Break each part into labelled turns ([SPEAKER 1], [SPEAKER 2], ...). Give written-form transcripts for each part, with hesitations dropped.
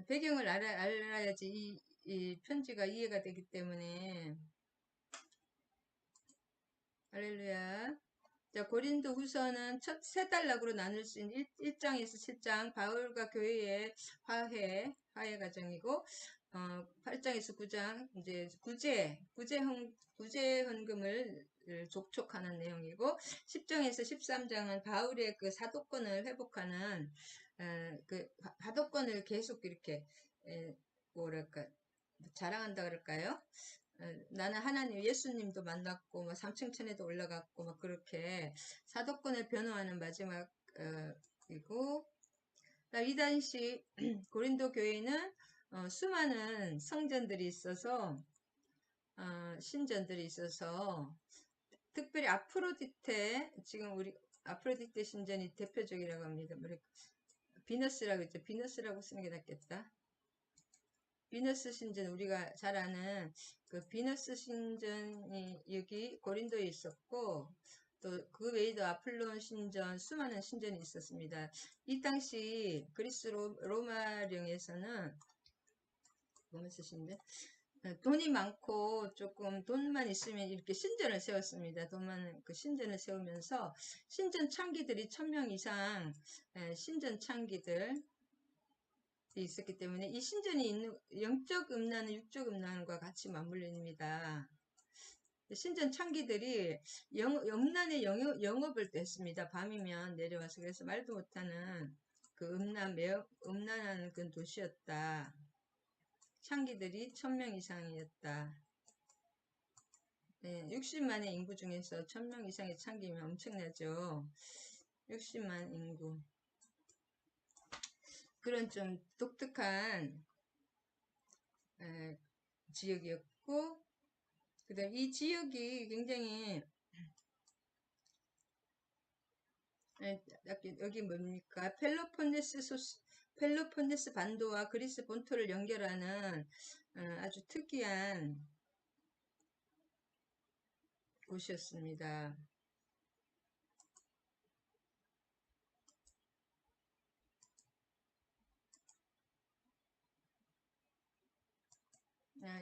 [SPEAKER 1] 배경을 알아야지 이 편지가 이해가 되기 때문에. 할렐루야. 자, 고린도 후서는 첫 세 단락으로 나눌 수 있는 1장에서 7장, 바울과 교회의 화해 과정이고, 8장에서 9장, 이제 구제 헌금을 족촉하는 내용이고, 10장에서 13장은 바울의 그 사도권을 회복하는, 그 사도권을 계속 이렇게, 뭐랄까, 자랑한다 그럴까요? 나는 하나님, 예수님도 만났고, 뭐, 삼층천에도 올라갔고, 막, 그렇게, 사도권을 변호하는 마지막, 이고, 이 당시, 고린도 교회는, 수많은 성전들이 있어서, 신전들이 있어서, 특별히 지금 우리, 아프로디테 신전이 대표적이라고 합니다. 비너스라고 했죠. 비너스라고 쓰는 게 낫겠다. 비너스 신전, 우리가 잘 아는 그 비너스 신전이 여기 고린도에 있었고, 또 그 외에도 아폴론 신전, 수많은 신전이 있었습니다. 이 당시 그리스 로마령에서는 뭐만 쓰신데, 돈이 많고 조금 돈만 있으면 이렇게 신전을 세웠습니다. 그 신전을 세우면서 신전 창기들이 1000명 이상 신전 창기들 있었기 때문에 이 신전이 있는 영적 음란은 육적 음란과 같이 맞물립니다. 신전 창기들이 음란의 영업을 했습니다. 밤이면 내려와서. 그래서 말도 못하는 그 음란한 그 도시였다. 창기들이 1000명 이상이었다. 네, 60만의 인구 중에서 1000명 이상의 창기면 엄청나죠. 60만 인구. 그런 좀 독특한 지역이었고, 그 다음 이 지역이 굉장히 여기 뭡니까? 펠로폰네스 반도와 그리스 본토를 연결하는 아주 특이한 곳이었습니다.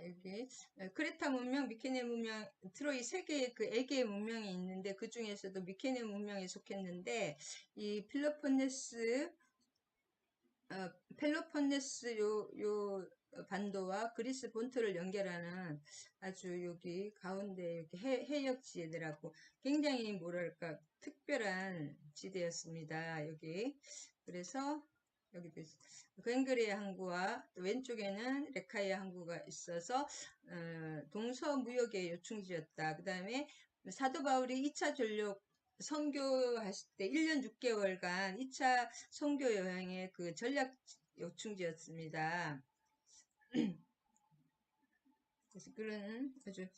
[SPEAKER 1] 여기 크레타 문명, 미케네 문명, 트로이 세 개의 그 애개의 문명이 있는데 그 중에서도 미케네 문명에 속했는데 이 펠로폰네스 요 반도와 그리스 본토를 연결하는 아주 여기 가운데 이렇게 해역 지대라고 굉장히 뭐랄까 특별한 지대였습니다. 여기. 그래서 여기도 괭그리아 항구와 또 왼쪽에는 레카이아 항구가 있어서 동서무역의 요충지였다. 그 다음에 사도 바울이 2차 전력 선교하실 때 1년 6개월간 2차 선교 여행의 그 전략 요충지였습니다. 그래서 그런 아주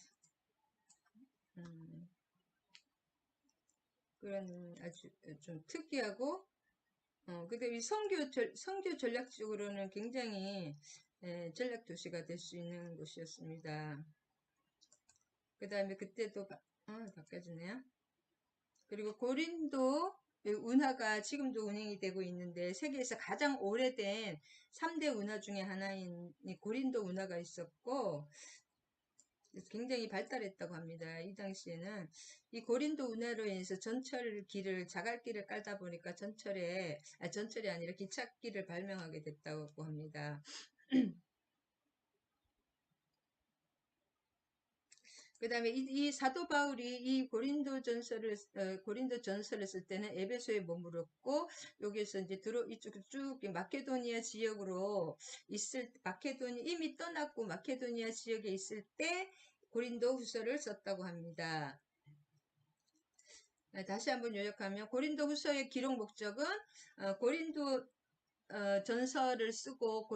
[SPEAKER 1] 그런 아주 좀 특이하고 근데 이 선교 전략적으로는 굉장히 전략 도시가 될 수 있는 곳이었습니다. 그 다음에 그때도 바꿔주네요. 그리고 고린도 운하가 지금도 운행이 되고 있는데 세계에서 가장 오래된 3대 운하 중에 하나인 고린도 운하가 있었고 굉장이 발달했다고 합니다. 이 당시에는 이 고린도 운하로 인해서 자갈길을 깔다 보니까 전철이 아니라 기찻길을 발명하게 됐다고 합니다. 그 다음에 이 사도 바울이 이 고린도 전서를 쓸 때는 에베소에 머물렀고, 여기에서 이제 이쪽 쭉 마케도니아 지역으로 이미 떠났고 마케도니아 지역에 있을 때 고린도 후서를 썼다고 합니다. 다시 한번 요약하면 고린도 후서의 기록 목적은 고린도 전서를 쓰고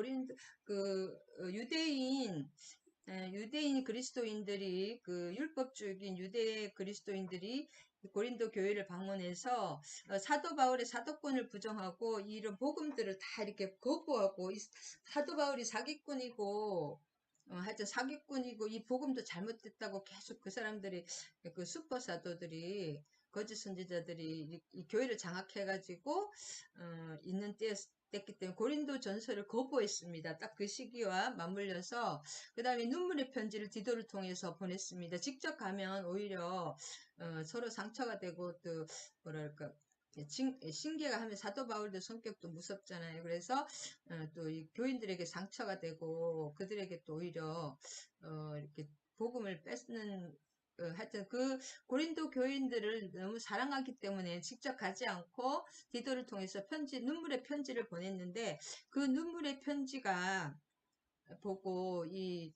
[SPEAKER 1] 유대인 그리스도인들이 율법주의인 유대 그리스도인들이 고린도 교회를 방문해서 사도 바울의 사도권을 부정하고 이런 복음들을 다 이렇게 거부하고 사도 바울이 사기꾼이고 하여튼 사기꾼이고 이 복음도 잘못됐다고 계속 그 사람들이 그 슈퍼 사도들이 거짓 선지자들이 이 교회를 장악해가지고 있는 때였기 때문에 고린도 전서를 거부했습니다. 딱 그 시기와 맞물려서 그 다음에 눈물의 편지를 디도를 통해서 보냈습니다. 직접 가면 오히려 서로 상처가 되고 또 뭐랄까 신기가 하면 사도 바울도 성격도 무섭잖아요. 그래서 또 이 교인들에게 상처가 되고 그들에게 또 오히려 이렇게 복음을 뺏는 하여튼 그 고린도 교인들을 너무 사랑하기 때문에 직접 가지 않고 디도를 통해서 눈물의 편지를 보냈는데 그 눈물의 편지가 보고 이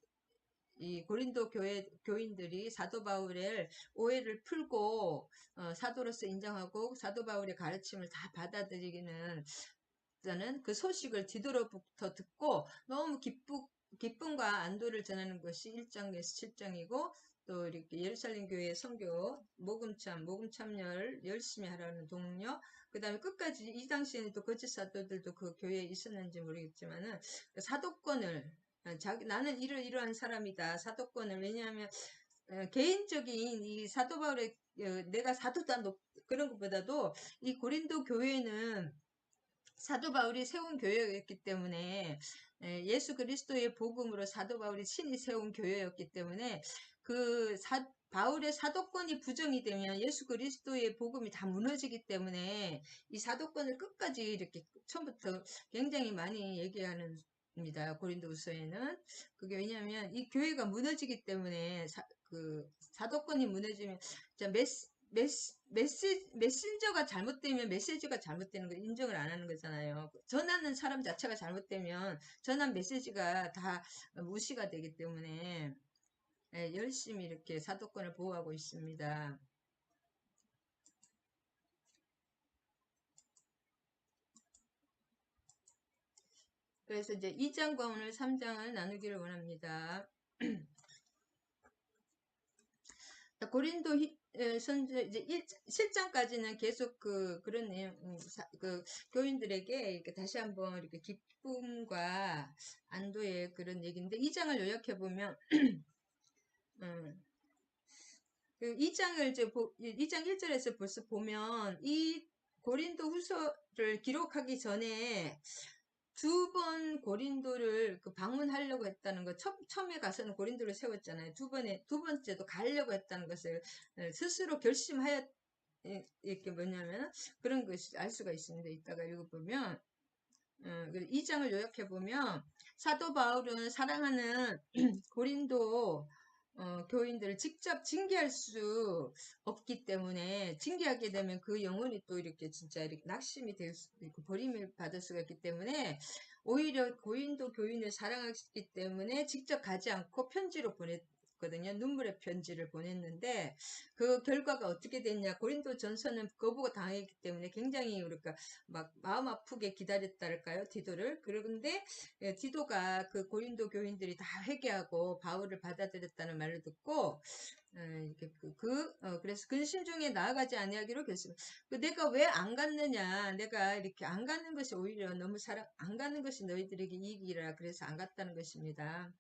[SPEAKER 1] 고린도 교인들이 사도 바울의 오해를 풀고 사도로서 인정하고 사도 바울의 가르침을 다 받아들이기는 저는 그 소식을 디도로부터 듣고 너무 기쁨과 안도를 전하는 것이 1장에서 7장이고 또 이렇게 예루살렘 교회 선교 모금 참여를 열심히 하라는 동료 그 다음에 끝까지 이 당시에는 또 거짓 사도들도 그 교회에 있었는지 모르겠지만은 그 사도권을 나는 이러한 사람이다 사도권을 왜냐하면 개인적인 이 사도 바울의 내가 사도다 그런 것보다도 이 고린도 교회는 사도 바울이 세운 교회였기 때문에 예수 그리스도의 복음으로 사도 바울이 친히 세운 교회였기 때문에 그 바울의 사도권이 부정이 되면 예수 그리스도의 복음이 다 무너지기 때문에 이 사도권을 끝까지 이렇게 처음부터 굉장히 많이 얘기하는 입니다. 고린도후서에는 그게 왜냐하면 이 교회가 무너지기 때문에 그 사도권이 무너지면 메신저가 잘못되면 메시지가 잘못되는 거 인정을 안 하는 거잖아요. 전하는 사람 자체가 잘못되면 전한 메시지가 다 무시가 되기 때문에 열심히 이렇게 사도권을 보호하고 있습니다. 그래서 이제 2장과 오늘 3장을 나누기를 원합니다. 고린도 선제 이제 7장까지는 계속 그런 내용 교인들에게 이렇게 다시 한번 이렇게 기쁨과 안도의 그런 얘기인데 2장을 요약해 보면 그 2장을 이제 2장 1절에서 벌써 보면 이 고린도 후서를 기록하기 전에 두 번 고린도를 방문하려고 했다는 거, 처음에 가서는 고린도를 세웠잖아요. 두 번째도 가려고 했다는 것을 스스로 결심하였, 이렇게 뭐냐면, 그런 것이 알 수가 있습니다. 이따가 읽어보면, 2장을 요약해보면, 사도 바울은 사랑하는 고린도 교인들을 직접 징계할 수 없기 때문에 징계하게 되면 그 영혼이 또 이렇게 진짜 이렇게 낙심이 될 수 있고 버림을 받을 수가 있기 때문에 오히려 고린도 교인을 사랑하기 때문에 직접 가지 않고 편지로 보냈거든요. 눈물의 편지를 보냈는데 그 결과가 어떻게 됐냐. 고린도 전서는 거부가 당했기 때문에 굉장히 우리가 막 마음 아프게 기다렸달까요? 디도를. 그런데 디도가 그 고린도 교인들이 다 회개하고 바울을 받아들였다는 말을 듣고 그래서 근심 중에 나아가지 아니하기로 결심. 내가 왜 안 갔느냐? 내가 이렇게 안 가는 것이 오히려 너무 안 가는 것이 너희들에게 이익이라 그래서 안 갔다는 것입니다.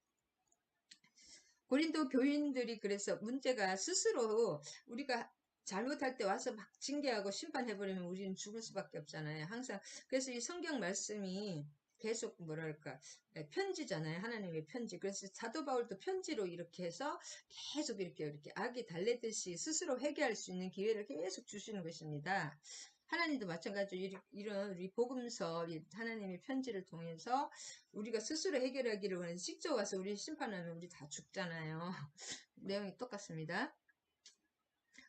[SPEAKER 1] 고린도 교인들이 그래서 문제가 스스로 우리가 잘못할 때 와서 막 징계하고 심판해버리면 우리는 죽을 수밖에 없잖아요. 항상 그래서 이 성경 말씀이 계속 뭐랄까 편지잖아요. 하나님의 편지. 그래서 사도 바울도 편지로 이렇게 해서 계속 이렇게 악이 달래듯이 스스로 회개할 수 있는 기회를 계속 주시는 것입니다. 하나님도 마찬가지로 이런 우리 복음서 하나님의 편지를 통해서 우리가 스스로 해결하기를 원해서 직접 와서 우리 심판하면 우리 다 죽잖아요. 내용이 똑같습니다.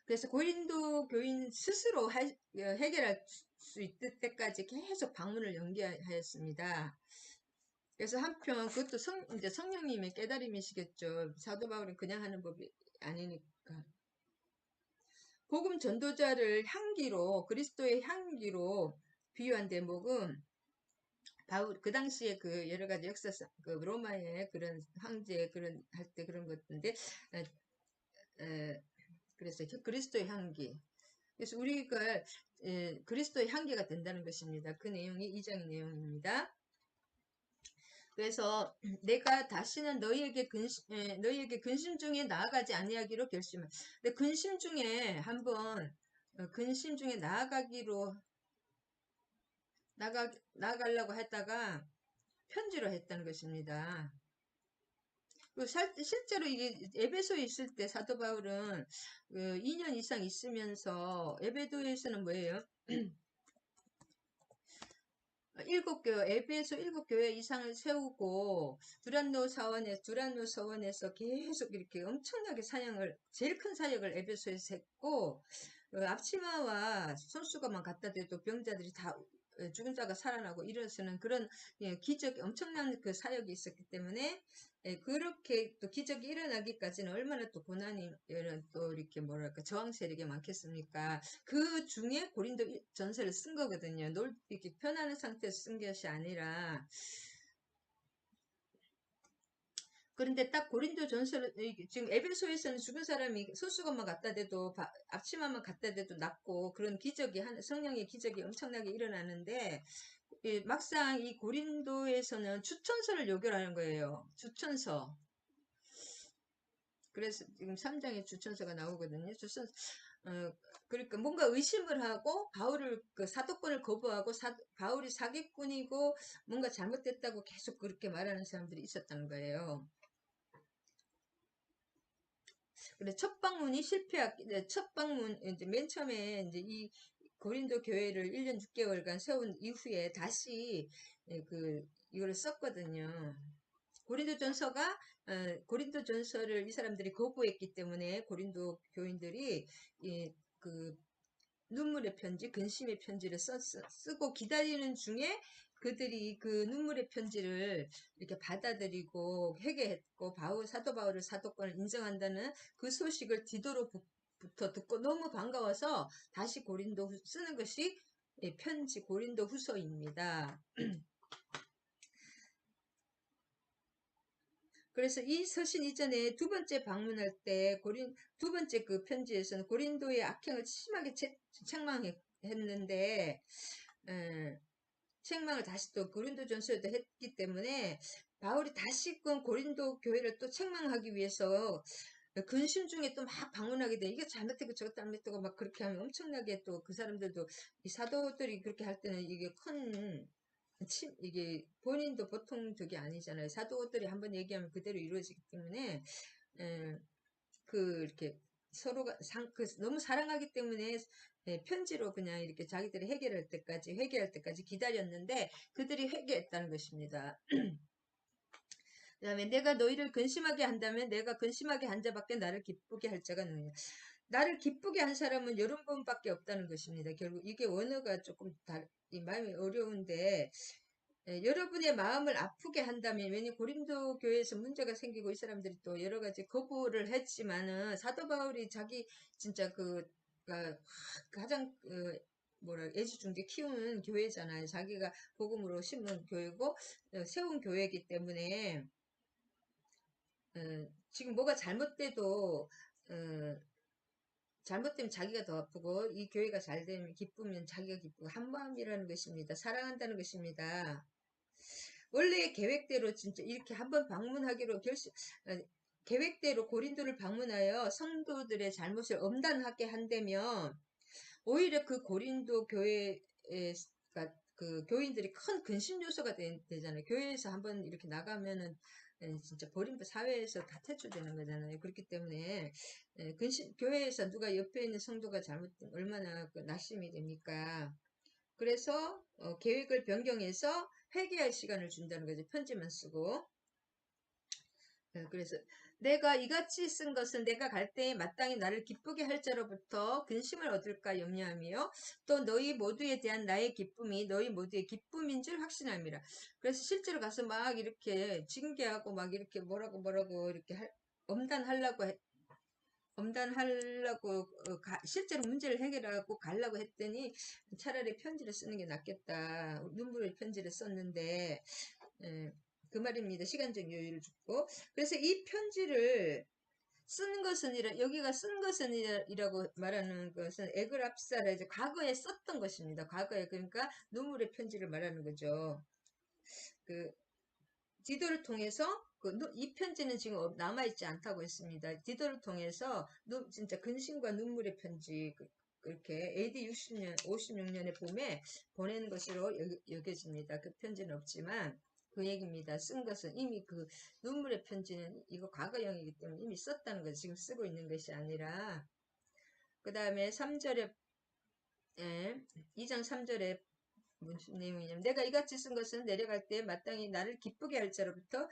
[SPEAKER 1] 그래서 고린도 교인 스스로 해결할 수 있을 때까지 계속 방문을 연기하였습니다. 그래서 한편 그것도 이제 성령님의 깨달음이시겠죠. 사도 바울은 그냥 하는 법이 아니니까. 복음 전도자를 향기로 그리스도의 향기로 비유한 대목은 바울 그 당시에 그 여러 가지 역사상 그 로마의 그런 황제 그런 할 때 그런 것인데 그래서 그리스도의 향기. 그래서 우리가 그리스도의 향기가 된다는 것입니다. 그 내용이 2장 내용입니다. 그래서 내가 다시는 너희에게 근심 중에 나아가지 아니하기로 결심한. 근데 근심 중에 한번 근심 중에 나아가려고 했다가 편지로 했다는 것입니다. 실제로 이게 에베소에 있을 때 사도 바울은 2년 이상 있으면서 에베소에서는 뭐예요? 에베소 7교회 이상을 세우고 두란노 서원에서 계속 이렇게 엄청나게 제일 큰 사역을 에베소에서 했고, 앞치마와 손수건만 갖다 대도 병자들이 다 죽은 자가 살아나고 일어서는 그런 엄청난 그 사역이 있었기 때문에 그렇게 또 기적이 일어나기까지는 얼마나 또 고난이 또 이렇게 뭐랄까 저항 세력이 많겠습니까? 그 중에 고린도 전서를 쓴 거거든요. 이렇게 편안한 상태에서 쓴 것이 아니라. 그런데 딱 고린도 전서를 지금 에베소에서는 죽은 사람이 손수건만 갖다 대도 앞치마만 갖다 대도 낫고 그런 성령의 기적이 엄청나게 일어나는데 막상 이 고린도에서는 추천서를 요구하는 거예요. 추천서. 그래서 지금 3장에 추천서가 나오거든요. 그러니까 뭔가 의심을 하고 바울을 사도권을 거부하고 바울이 사기꾼이고 뭔가 잘못됐다고 계속 그렇게 말하는 사람들이 있었다는 거예요. 그래 첫 방문 이제 맨 처음에 이제 이 고린도 교회를 1년 6개월간 세운 이후에 다시 이거를 썼거든요. 고린도 전서를 이 사람들이 거부했기 때문에 고린도 교인들이 그 눈물의 편지, 근심의 편지를 쓰고 기다리는 중에 그들이 그 눈물의 편지를 이렇게 받아들이고 회개했고 사도 바울을 사도권을 인정한다는 그 소식을 디도로부터 듣고 너무 반가워서 다시 쓰는 것이 고린도 후서입니다. 그래서 이 서신 이전에 두 번째 방문할 때 두 번째 그 편지에서는 고린도의 악행을 심하게 책망했는데 책망을 다시 또 고린도전서에도 했기 때문에 바울이 다시금 고린도 교회를 또 책망하기 위해서 근심 중에 또 막 방문하게 돼. 이게 잘못되고 저것 잘못되고 막 그렇게 하면 엄청나게 또 그 사람들도 이 사도들이 그렇게 할 때는 이게 이게 본인도 보통 적이 아니잖아요. 사도들이 한번 얘기하면 그대로 이루어지기 때문에 이렇게 서로가 너무 사랑하기 때문에 편지로 그냥 이렇게 자기들이 회개할 때까지 기다렸는데 그들이 회개했다는 것입니다. 그 다음에 내가 너희를 근심하게 한다면 내가 근심하게 한 자밖에 나를 기쁘게 할 자가 누구냐. 나를 기쁘게 한 사람은 여러 분밖에 없다는 것입니다. 결국 이게 원어가 조금 이 마음이 어려운데 여러분의 마음을 아프게 한다면, 왜냐 고린도 교회에서 문제가 생기고 이 사람들이 또 여러 가지 거부를 했지만은 사도 바울이 자기 진짜 가장 애지중지 키우는 교회잖아요. 자기가 복음으로 심은 교회고 세운 교회이기 때문에 지금 뭐가 잘못되면 자기가 더 아프고 이 교회가 잘 되면 기쁘면 자기가 기쁘고 한 마음이라는 것입니다. 사랑한다는 것입니다. 원래 계획대로 진짜 이렇게 한번 계획대로 고린도를 방문하여 성도들의 잘못을 엄단하게 한다면 오히려 그 고린도 그 교인들이 큰 근심 요소가 되잖아요. 교회에서 한번 이렇게 나가면은 진짜 버림받 사회에서 다 퇴출되는 거잖아요. 그렇기 때문에 교회에서 누가 옆에 있는 성도가 잘못되면 얼마나 낙심이 됩니까? 그래서 계획을 변경해서 회개할 시간을 준다는 거죠. 편지만 쓰고. 그래서 내가 이같이 쓴 것은 내가 갈 때에 마땅히 나를 기쁘게 할 자로부터 근심을 얻을까 염려하며 또 너희 모두에 대한 나의 기쁨이 너희 모두의 기쁨인 줄 확신함이라. 그래서 실제로 가서 막 이렇게 징계하고 막 이렇게 뭐라고 이렇게 엄단하려고 실제로 문제를 해결하고 가려고 했더니 차라리 편지를 쓰는 게 낫겠다. 눈물의 편지를 썼는데 그 말입니다. 시간적 여유를 주고. 그래서 이 편지를 여기가 쓴 것은이라고 말하는 것은 에그랍사라 이제 과거에 썼던 것입니다. 과거에 그러니까 눈물의 편지를 말하는 거죠. 디도를 통해서 이 편지는 지금 남아있지 않다고 했습니다. 디도를 통해서 진짜 근심과 눈물의 편지 그렇게 AD 60년, 56년에 봄에 보낸 것으로 여겨집니다. 그 편지는 없지만 그 얘기입니다. 쓴 것은 이미 그 눈물의 편지는 이거 과거형이기 때문에 이미 썼다는 거죠. 지금 쓰고 있는 것이 아니라. 그 다음에 3절에 2장 3절에 무슨 내용이냐면 내가 이같이 쓴 것은 내려갈 때 마땅히 나를 기쁘게 할 자로부터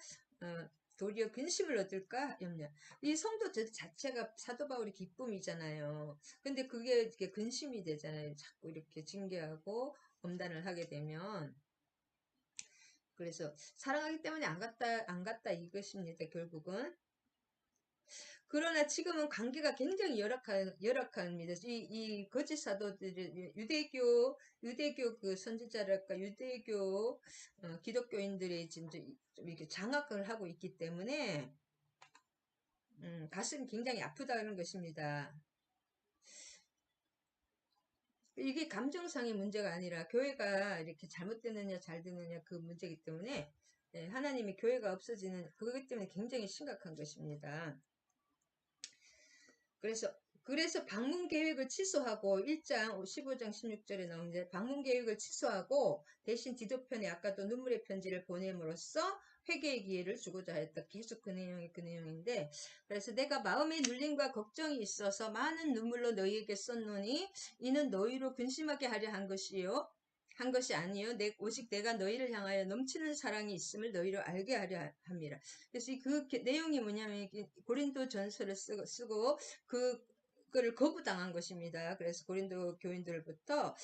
[SPEAKER 1] 도리어 근심을 얻을까 염려. 이 성도 자체가 사도 바울이 기쁨이잖아요. 근데 그게 이렇게 근심이 되잖아요. 자꾸 이렇게 징계하고 엄단을 하게 되면. 그래서 사랑하기 때문에 안 갔다 이것입니다. 결국은. 그러나 지금은 관계가 굉장히 열악합니다. 이 거짓 사도들이 유대교 그 선지자랄까, 유대교, 기독교인들이 지금 좀 이렇게 장악을 하고 있기 때문에, 가슴이 굉장히 아프다는 것입니다. 이게 감정상의 문제가 아니라 교회가 이렇게 잘못되느냐 잘 되느냐 그 문제이기 때문에, 하나님이 교회가 없어지는 그것 때문에 굉장히 심각한 것입니다. 그래서 방문 계획을 취소하고 1장 15장 16절에 나오는데 방문 계획을 취소하고 대신 디도편에 아까도 눈물의 편지를 보냄으로써 회개의 기회를 주고자 했다. 계속 그 내용인데 그래서 내가 마음의 눌림과 걱정이 있어서 많은 눈물로 너희에게 썼노니 이는 너희로 근심하게 하려 한 것이 아니요 오직 내가 너희를 향하여 넘치는 사랑이 있음을 너희로 알게 하려 함이라. 그래서 그 내용이 뭐냐면 고린도 전서를 쓰고 그거를 거부당한 것입니다. 그래서 고린도 교인들부터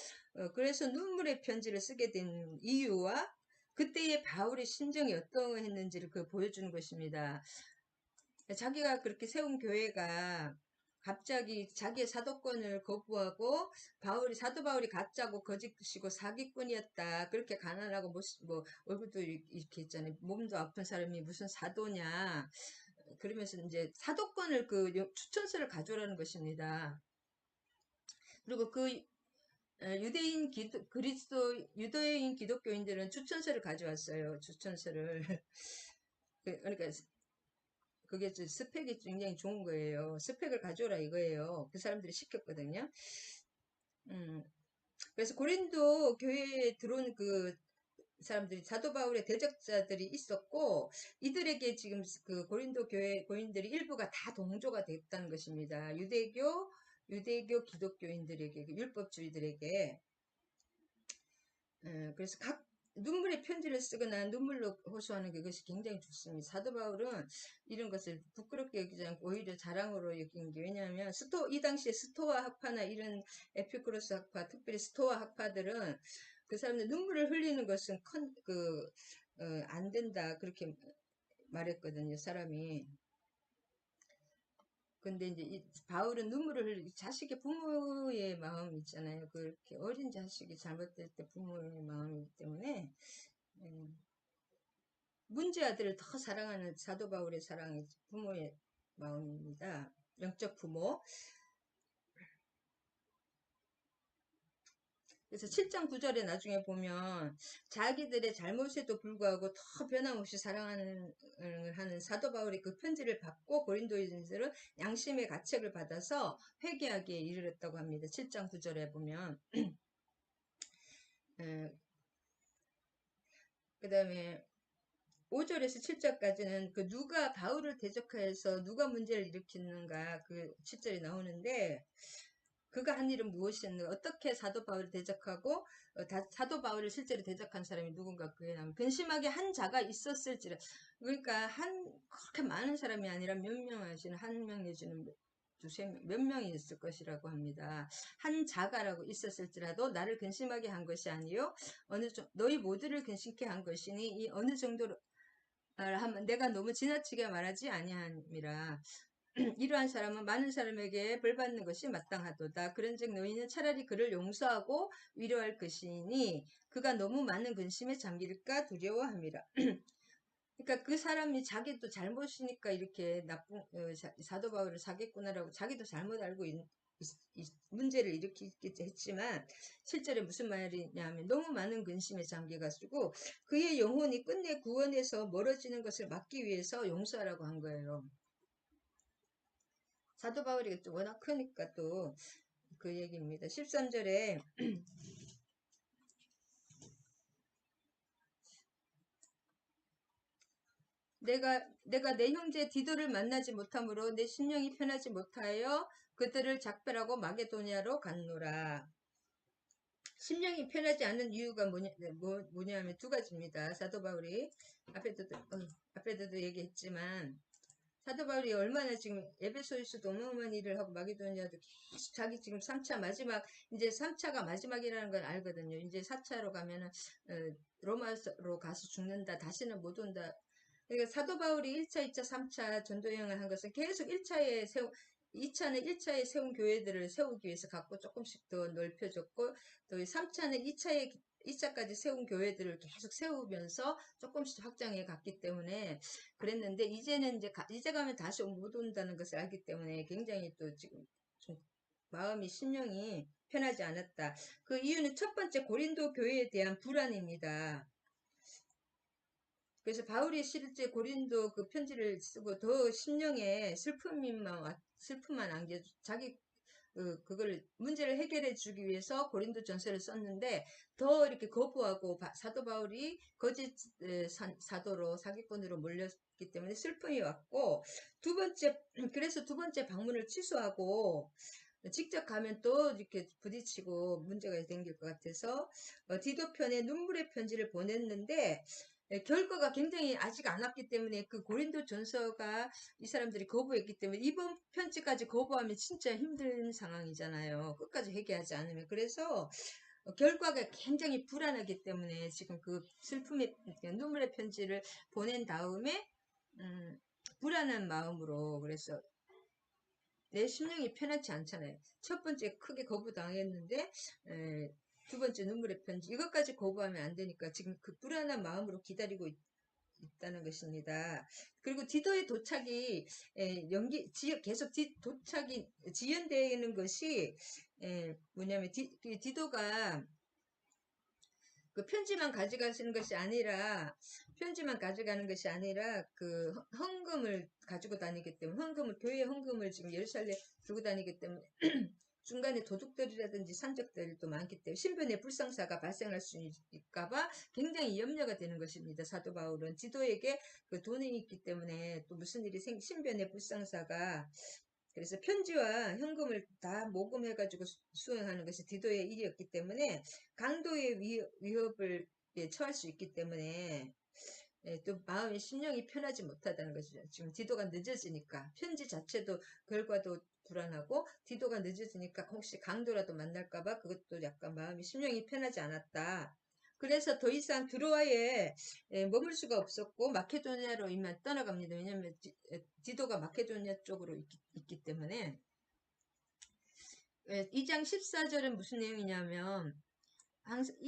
[SPEAKER 1] 그래서 눈물의 편지를 쓰게 된 이유와 그때의 바울의 심정이 어떠했는지를 보여주는 것입니다. 자기가 그렇게 세운 교회가 갑자기 자기의 사도권을 거부하고 사도 바울이 가짜고 거짓이고 사기꾼이었다. 그렇게 가난하고 뭐 얼굴도 이렇게 있잖아요. 몸도 아픈 사람이 무슨 사도냐. 그러면서 이제 사도권을 추천서를 가져오라는 것입니다. 그리고 유대인 기독교인들은 추천서를 가져왔어요. 추천서를. 그러니까 그게 스펙이 굉장히 좋은 거예요. 스펙을 가져오라 이거예요. 그 사람들이 시켰거든요. 그래서 고린도 교회에 들어온 그 사람들이 사도 바울의 대적자들이 있었고 이들에게 지금 그 고린도 교회 고인들이 일부가 다 동조가 됐다는 것입니다. 유대교 기독교인들에게 율법주의들에게 그래서 각 눈물의 편지를 쓰거나 눈물로 호소하는 그것이 굉장히 좋습니다. 사도 바울은 이런 것을 부끄럽게 여기지 않고 오히려 자랑으로 여긴 게 왜냐하면 이 당시에 스토아 학파나 이런 에피쿠로스 학파, 특별히 스토아 학파들은 그 사람들 눈물을 흘리는 것은 안 된다 그렇게 말했거든요. 사람이. 근데 이제 바울은 눈물을 흘리 자식의 부모의 마음이 있잖아요. 그렇게 어린 자식이 잘못될 때 부모의 마음이기 때문에 문제 아들을 더 사랑하는 사도 바울의 사랑이 부모의 마음입니다. 영적 부모. 그래서 7장 9절에 나중에 보면 자기들의 잘못에도 불구하고 더 변함없이 사랑하는 하는 사도 바울의 그 편지를 받고 고린도인들은 양심의 가책을 받아서 회개하기에 이르렀다고 합니다. 7장 9절에 보면 그 다음에 5절에서 7절까지는 누가 바울을 대적해서 누가 문제를 일으키는가 7절이 나오는데 그가 한 일은 무엇이었는가? 어떻게 사도 바울을 대적하고 사도 바울을 실제로 대적한 사람이 누군가 그에 나오면 근심하게 한 자가 있었을지라. 그러니까 그렇게 많은 사람이 아니라 몇 명 하시는 한 명 내지는 몇 명이 있을 것이라고 합니다. 한 자가라고 있었을지라도 나를 근심하게 한 것이 아니요 너희 모두를 근심케 한 것이니 이 어느 정도로 하면 내가 너무 지나치게 말하지 아니함이라. 이러한 사람은 많은 사람에게 벌받는 것이 마땅하도다. 그런즉 너희는 차라리 그를 용서하고 위로할 것이니 그가 너무 많은 근심에 잠길까 두려워함이라. 그러니까 그 사람이 자기도 잘못이니까 이렇게 사도 바울을 사기꾼이라고 자기도 잘못 알고 문제를 일으키겠지 했지만 실제로 무슨 말이냐면 너무 많은 근심에 잠겨가지고 그의 영혼이 끝내 구원에서 멀어지는 것을 막기 위해서 용서하라고 한 거예요. 사도 바울이 워낙 크니까 또 그 얘기입니다. 13절에 내가 내 형제 디도를 만나지 못함으로 내 심령이 편하지 못하여 그들을 작별하고 마게도냐로 갔노라. 심령이 편하지 않는 이유가 뭐냐면 두 가지입니다. 사도 바울이 앞에도 얘기했지만 사도 바울이 얼마나 지금 에베소에서도 어마어마한 일을 하고 마게도냐도 계속 자기 지금 3차 마지막 이제 3차가 마지막이라는 걸 알거든요. 이제 4차로 가면은 로마로 가서 죽는다. 다시는 못 온다. 그러니까 사도 바울이 1차, 2차, 3차 전도 여행을 한 것은 계속 2차는 1차에 세운 교회들을 세우기 위해서 갖고 조금씩 더 넓혀졌고, 또 3차는 2차까지 세운 교회들을 계속 세우면서 조금씩 확장해 갔기 때문에 그랬는데, 이제 가면 다시 못 온다는 것을 알기 때문에 굉장히 또 지금 좀 심령이 편하지 않았다. 그 이유는 첫 번째 고린도 교회에 대한 불안입니다. 그래서 바울이 실제 고린도 그 편지를 쓰고 더 심령에 슬픔만 안겨 자기 그걸 문제를 해결해 주기 위해서 고린도 전서를 썼는데 더 이렇게 거부하고 사도 바울이 거짓 사도로 사기꾼으로 몰렸기 때문에 슬픔이 왔고 그래서 두 번째 방문을 취소하고 직접 가면 또 이렇게 부딪히고 문제가 생길 것 같아서 디도편에 눈물의 편지를 보냈는데 결과가 굉장히 아직 안 왔기 때문에 그 고린도 전서가 이 사람들이 거부했기 때문에 이번 편지까지 거부하면 진짜 힘든 상황이잖아요. 끝까지 회개하지 않으면. 그래서 결과가 굉장히 불안하기 때문에 지금 그 눈물의 편지를 보낸 다음에 불안한 마음으로 그래서 내 심령이 편하지 않잖아요. 첫 번째 크게 거부당했는데 두 번째 눈물의 편지 이것까지 거부하면 안 되니까 지금 그 불안한 마음으로 기다리고 있다는 것입니다. 그리고 디도의 도착이 계속 도착이 지연되는 것이 뭐냐면 디도가 그 편지만 가져가는 것이 아니라 그 헌금을 가지고 다니기 때문에 교회 헌금을 지금 예루살렘 들고 다니기 때문에 중간에 도둑들이라든지 산적들도 많기 때문에 신변의 불상사가 발생할 수 있을까봐 굉장히 염려가 되는 것입니다. 사도 바울은 디도에게 그 돈이 있기 때문에 또 무슨 일이 신변의 불상사가 그래서 편지와 현금을 다 모금해가지고 수행하는 것이 디도의 일이었기 때문에 강도의 위협을 처할 수 있기 때문에 또 마음의 심령이 편하지 못하다는 것이죠. 지금 디도가 늦어지니까 편지 자체도 결과도 불안하고 디도가 늦어지니까 혹시 강도라도 만날까봐 그것도 약간 마음이 심령이 편하지 않았다. 그래서 더 이상 드로아에 머물 수가 없었고 마케도니아로 이만 떠나갑니다. 왜냐하면 디도가 마케도니아 쪽으로 있기 때문에 2장 14절은 무슨 내용이냐면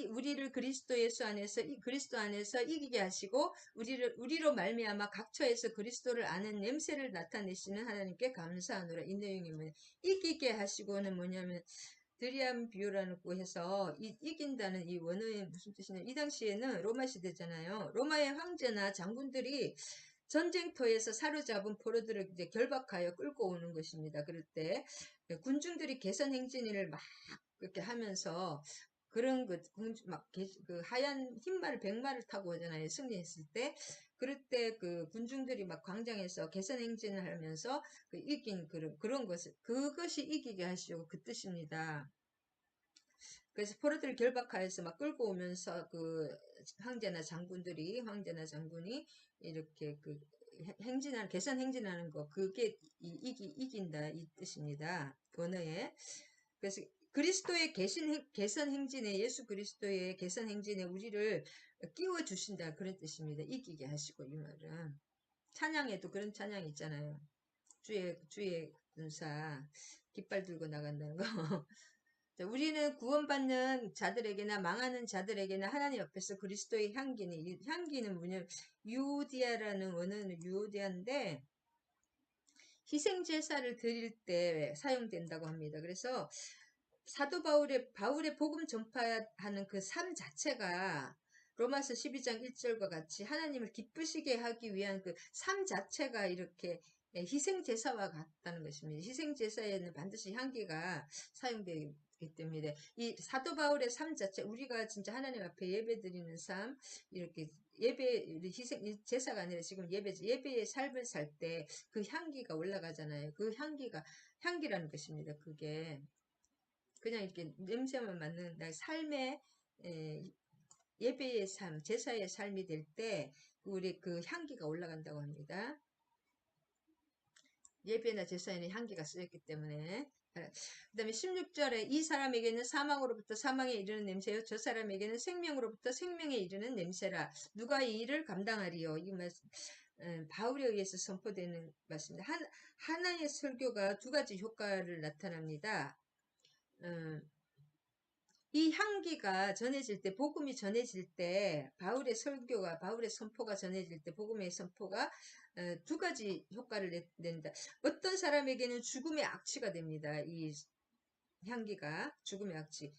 [SPEAKER 1] 우리를 그리스도 예수 안에서 그리스도 안에서 이기게 하시고 우리로 말미암아 각처에서 그리스도를 아는 냄새를 나타내시는 하나님께 감사하노라. 이 내용이면 이기게 하시고는 뭐냐면 드리암 비유라고 해서 이긴다는 이 원어의 무슨 뜻이냐면 이 당시에는 로마 시대잖아요. 로마의 황제나 장군들이 전쟁터에서 사로잡은 포로들을 이제 결박하여 끌고 오는 것입니다. 그럴 때 군중들이 개선 행진을 막 그렇게 하면서 그런 그 하얀 흰말 백마를 타고 오잖아요. 승리했을 때. 그럴 때 그 군중들이 막 광장에서 개선 행진을 하면서 그 이긴 그런 것을 그것이 이기게 하시고 그 뜻입니다. 그래서 포로들을 결박하여서 막 끌고 오면서 그 황제나 장군이 이렇게 그 개선 행진하는 거 그게 이긴다 이 뜻입니다. 언어에. 그래서 그리스도의 개선 행진에 예수 그리스도의 개선 행진에 우리를 끼워 주신다 그런 뜻입니다. 이기게 하시고 이 말은 찬양에도 그런 찬양 있잖아요. 주의 군사 깃발 들고 나간다는 거. 우리는 구원받는 자들에게나 망하는 자들에게나 하나님 앞에서 그리스도의 향기는 뭐냐면 유오디아라는 원어는 유오디아인데 희생제사를 드릴 때 사용된다고 합니다. 그래서 사도 바울의 복음 전파하는 그 삶 자체가 로마서 12장 1절과 같이 하나님을 기쁘시게 하기 위한 그 삶 자체가 이렇게 희생 제사와 같다는 것입니다. 희생 제사에는 반드시 향기가 사용되기 때문에 이 사도 바울의 삶 자체, 우리가 진짜 하나님 앞에 예배드리는 삶, 이렇게 예배 희생 제사가 아니라 지금 예배의 삶을 살 때 그 향기가 올라가잖아요. 그 향기라는 것입니다. 그게 그냥 이렇게 냄새만 맡는 삶의 예배의 삶, 제사의 삶이 될 때 우리 그 향기가 올라간다고 합니다. 예배나 제사에는 향기가 쓰였기 때문에. 그 다음에 16절에 이 사람에게는 사망으로부터 사망에 이르는 냄새요, 저 사람에게는 생명으로부터 생명에 이르는 냄새라. 누가 이 일을 감당하리요? 이 말씀, 바울에 의해서 선포되는 말씀입니다. 하나의 설교가 두 가지 효과를 나타납니다. 이 향기가 전해질 때, 복음이 전해질 때, 바울의 설교가, 바울의 선포가 전해질 때, 복음의 선포가 두 가지 효과를 낸다. 어떤 사람에게는 죽음의 악취가 됩니다. 이 향기가 죽음의 악취.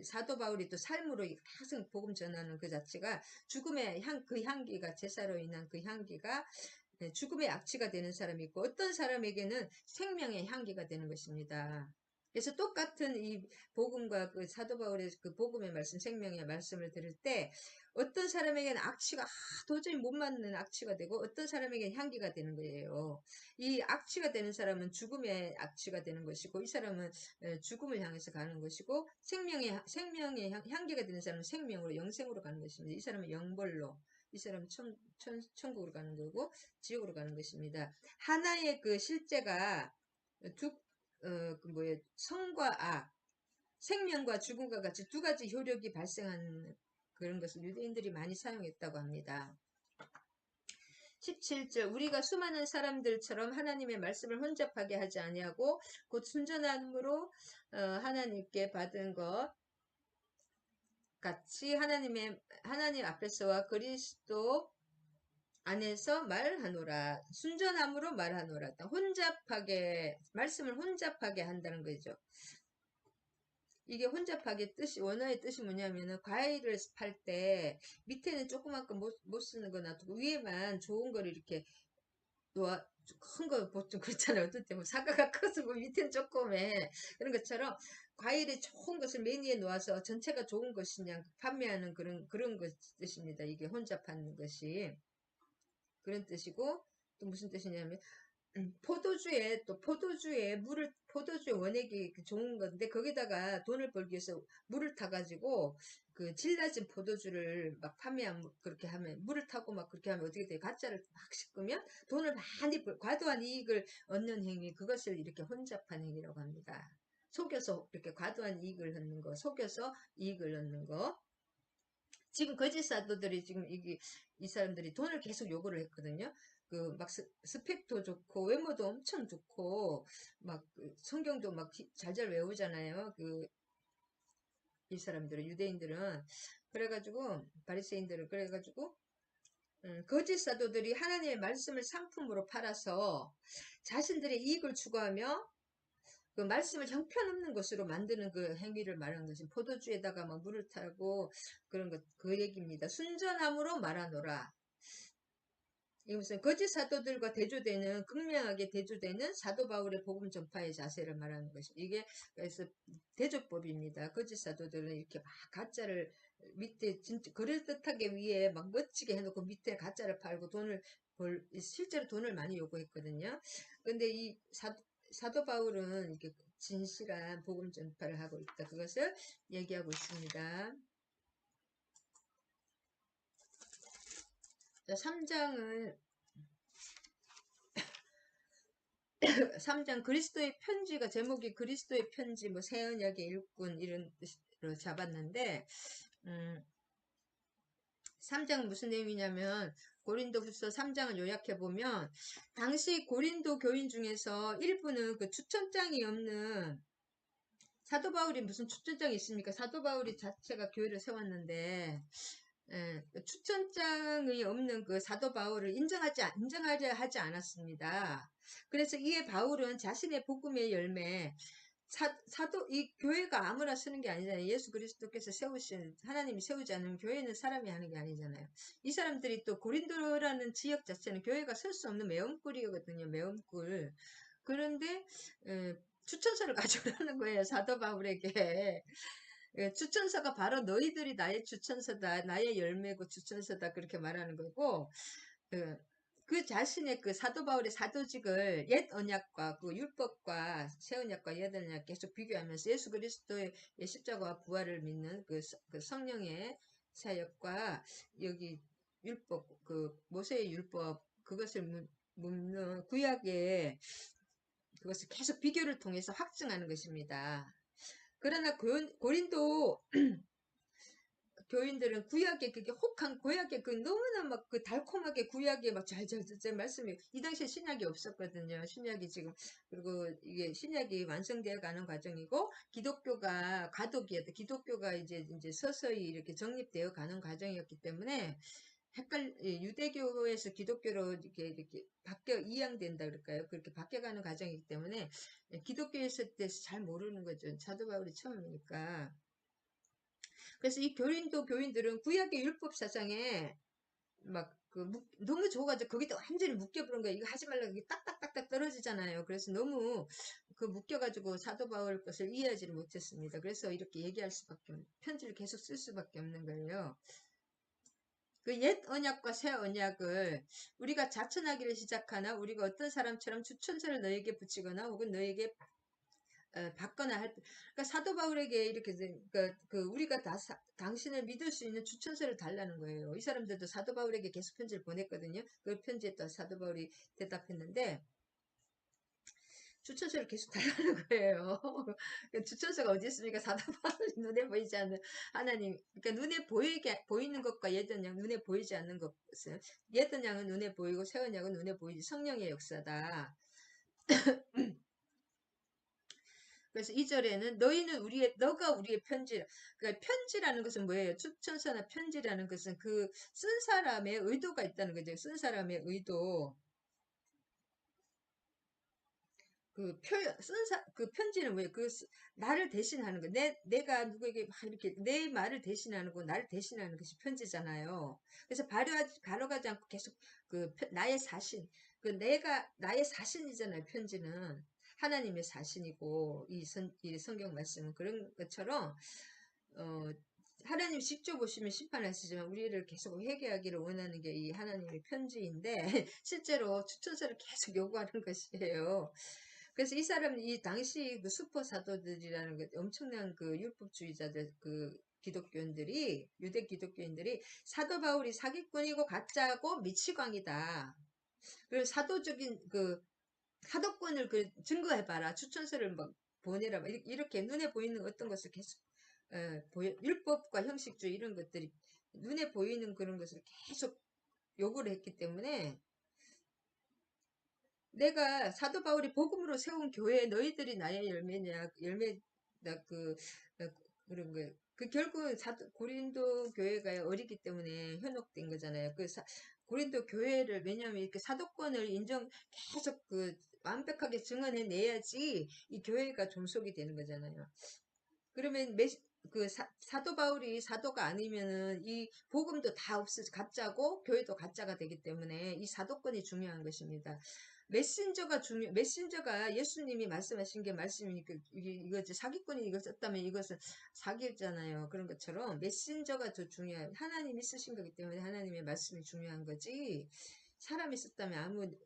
[SPEAKER 1] 사도 바울이 또 삶으로 항상 복음 전하는 그 자체가 죽음의 그 향기가, 제사로 인한 그 향기가 죽음의 악취가 되는 사람이 있고, 어떤 사람에게는 생명의 향기가 되는 것입니다. 그래서 똑같은 이 복음과 그 사도 바울의 그 복음의 말씀, 생명의 말씀을 들을 때 어떤 사람에게는 악취가 도저히 못 맞는 악취가 되고, 어떤 사람에게는 향기가 되는 거예요. 이 악취가 되는 사람은 죽음의 악취가 되는 것이고, 이 사람은 죽음을 향해서 가는 것이고, 생명의 향기가 되는 사람은 생명으로, 영생으로 가는 것입니다. 이 사람은 영벌로, 이 사람은 천국으로 가는 거고 지옥으로 가는 것입니다. 하나의 그 실제가 성과 악, 생명과 죽음과 같이 두 가지 효력이 발생하는 그런 것을 유대인들이 많이 사용했다고 합니다. 17절, 우리가 수많은 사람들처럼 하나님의 말씀을 혼잡하게 하지 아니하고 곧 순전함으로 하나님께 받은 것 같이 하나님 앞에서와 그리스도 안에서 말하노라. 순전함으로 말하노라. 말씀을 혼잡하게 한다는 거죠. 이게 혼잡하게 원어의 뜻이 뭐냐면은, 과일을 팔 때 밑에는 조그맣게 못 쓰는 거 놔두고 위에만 좋은 거를 이렇게 큰 거 보통 그렇잖아요. 어떨 때 사과가 커서 밑에는 조그매. 그런 것처럼 과일이 좋은 것을 메뉴에 놓아서 전체가 좋은 것이냐 판매하는 그런 뜻입니다. 이게 혼잡하는 것이. 그런 뜻이고, 또 무슨 뜻이냐면, 포도주의 원액이 좋은 건데, 거기다가 돈을 벌기 위해서 물을 타가지고, 그 질 낮은 포도주를 막 그렇게 하면, 물을 타고 막 그렇게 하면 어떻게 돼요? 가짜를 막 섞으면 돈을 많이 과도한 이익을 얻는 행위, 그것을 이렇게 혼잡한 행위라고 합니다. 속여서 이렇게 과도한 이익을 얻는 거, 속여서 이익을 얻는 거. 지금 거짓 사도들이 이 사람들이 돈을 계속 요구를 했거든요. 막 스펙도 좋고 외모도 엄청 좋고 막 성경도 막 잘잘 외우잖아요. 이 사람들은, 유대인들은. 그래가지고 바리새인들은 그래가지고 거짓 사도들이 하나님의 말씀을 상품으로 팔아서 자신들의 이익을 추구하며 그 말씀을 형편없는 것으로 만드는 그 행위를 말하는 것이, 포도주에다가 막 물을 타고 그런 것, 그 얘기입니다. 순전함으로 말하노라. 이것은 거짓 사도들과 극명하게 대조되는 사도 바울의 복음 전파의 자세를 말하는 것이, 이게 그래서 대조법입니다. 거짓 사도들은 이렇게 막 가짜를 밑에 진짜 그럴듯하게 위에 막 멋지게 해놓고 밑에 가짜를 팔고 실제로 돈을 많이 요구했거든요. 근데 이 사도 바울은 이렇게 진실한 복음 전파를 하고 있다. 그것을 얘기하고 있습니다. 자, 3장 그리스도의 편지가, 제목이 그리스도의 편지, 새 언약의 일꾼 이런 뜻으로 잡았는데, 3장은 무슨 내용이냐면, 고린도후서 3장을 요약해보면, 당시 고린도 교인 중에서 일부는 그 추천장이 없는, 사도 바울이 무슨 추천장이 있습니까? 사도 바울이 자체가 교회를 세웠는데, 추천장이 없는 그 사도 바울을 인정하려 하지 않았습니다. 그래서 이에 바울은 자신의 복음의 열매, 사도, 이 교회가 아무나 쓰는 게 아니잖아요. 예수 그리스도께서 세우신, 하나님이 세우지 않으면 교회는 사람이 하는 게 아니잖아요. 이 사람들이 또 고린도라는 지역 자체는 교회가 설 수 없는 매운꿀이거든요. 매운꿀. 그런데, 추천서를 가져오라는 거예요. 사도 바울에게. 추천서가 바로 너희들이 나의 추천서다. 나의 열매고 추천서다. 그렇게 말하는 거고, 그, 그 자신의 그 사도 바울의 사도직을 옛 언약과 그 율법과 새 언약과 옛 언약 계속 비교하면서 예수 그리스도의 십자가와 부활을 믿는 그 성령의 사역과 여기 율법, 그 모세의 율법, 그것을 묻는 구약의 그것을 계속 비교를 통해서 확증하는 것입니다. 그러나 고린도 교인들은 구약의 그게 혹한 구약의 그 너무나 막 그 달콤하게 구약에 막 잘잘잘 말씀이 이 당시에 신약이 없었거든요. 신약이 지금 그리고 이게 신약이 완성되어 가는 과정이고 기독교가 가독이었다. 기독교가 이제 서서히 이렇게 정립되어 가는 과정이었기 때문에 유대교에서 기독교로 이렇게 바뀌어 이양된다 그럴까요? 그렇게 바뀌어가는 과정이기 때문에 기독교에서 대해서 잘 모르는 거죠. 사도 바울이 처음이니까. 그래서 이 고린도 교인들은 구약의 율법 사상에 막 너무 좋아가지고 거기다 완전히 묶여버린 거야. 이거 하지 말라고 이게 딱딱딱딱 떨어지잖아요. 그래서 너무 묶여가지고 사도 바울 것을 이해하지를 못했습니다. 그래서 이렇게 얘기할 수밖에 편지를 계속 쓸 수밖에 없는 거예요. 그 옛 언약과 새 언약을 우리가 자천하기를 시작하나 우리가 어떤 사람처럼 추천서를 너에게 붙이거나 혹은 너에게 받거나 그러니까 사도 바울에게 이렇게 우리가 당신을 믿을 수 있는 추천서를 달라는 거예요. 이 사람들도 사도 바울에게 계속 편지를 보냈거든요. 그 편지에 또 사도 바울이 대답했는데 추천서를 계속 달라는 거예요. 추천서가 어디 있습니까? 사도 바울이 눈에 보이지 않는 하나님. 그러니까 눈에 보이는 것과 옛 언약, 눈에 보이지 않는 것은 옛 언약은 눈에 보이고 새 언약은 눈에 보이지 성령의 역사다. 그래서 2절에는 너가 우리의 편지라. 그러니까 편지라는 것은 뭐예요? 추천서나 편지라는 것은 그 쓴 사람의 의도가 있다는 거죠. 쓴 사람의 의도. 그 편지는 뭐예요? 나를 대신하는 거. 내가 누구에게 막 이렇게 내 말을 대신하는 거, 나를 대신하는 것이 편지잖아요. 그래서 가려가지 않고 계속 나의 사신, 나의 사신이잖아요. 편지는. 하나님의 사신이고, 이 성경 말씀은 그런 것처럼, 어, 하나님 직접 오시면 심판하시지만 우리를 계속 회개하기를 원하는 게 이 하나님의 편지인데, 실제로 추천서를 계속 요구하는 것이에요. 그래서 이 당시 그 슈퍼 사도들이라는 게 엄청난 율법주의자들, 유대 기독교인들이 사도 바울이 사기꾼이고 가짜고 미치광이다. 그리고 사도권을 증거해봐라. 추천서를 막 보내라. 이렇게 눈에 보이는 어떤 것을 계속, 율법과 형식주의 이런 것들이 눈에 보이는 그런 것을 계속 요구를 했기 때문에 내가 사도 바울이 복음으로 세운 교회 너희들이 나의 열매다 그런 거예요. 결국은 고린도 교회가 어리기 때문에 현혹된 거잖아요. 고린도 교회를 왜냐하면 이렇게 사도권을 계속 완벽하게 증언해 내야지 이 교회가 존속이 되는 거잖아요. 그러면 사도 바울이 사도가 아니면은 이 복음도 다 가짜고 교회도 가짜가 되기 때문에 이 사도권이 중요한 것입니다. 메신저가 예수님이 말씀하신 게 말씀이니까 이거지 사기꾼이 이걸 썼다면 이것은 사기잖아요. 그런 것처럼 메신저가 더 중요한 하나님이 쓰신 거기 때문에 하나님의 말씀이 중요한 거지 사람이 썼다면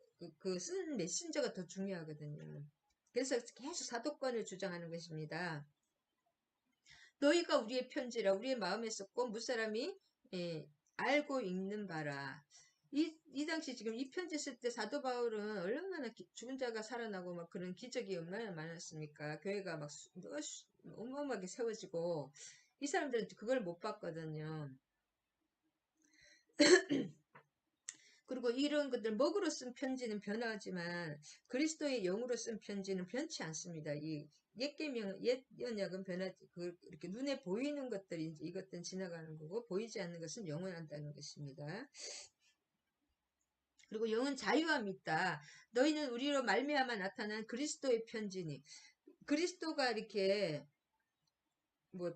[SPEAKER 1] 쓴 메신저가 더 중요하거든요. 그래서 계속 사도권을 주장하는 것입니다. 너희가 우리의 편지라 우리의 마음에 썼고 무사람이 알고 읽는 바라. 이 당시 지금 이 편지 쓸 때 사도 바울은 얼마나 죽은 자가 살아나고 막 그런 기적이 얼마나 많았습니까? 교회가 막 어마어마하게 세워지고 이 사람들은 그걸 못 봤거든요. 그리고 이런 것들 먹으로 쓴 편지는 변하지만 그리스도의 영으로 쓴 편지는 변치 않습니다. 옛 언약은 변하지 이렇게 눈에 보이는 것들이 이것들은 지나가는 거고 보이지 않는 것은 영원한다는 것입니다. 그리고 영은 자유함이 있다. 너희는 우리로 말미암아 나타난 그리스도의 편지니. 그리스도가 이렇게 뭐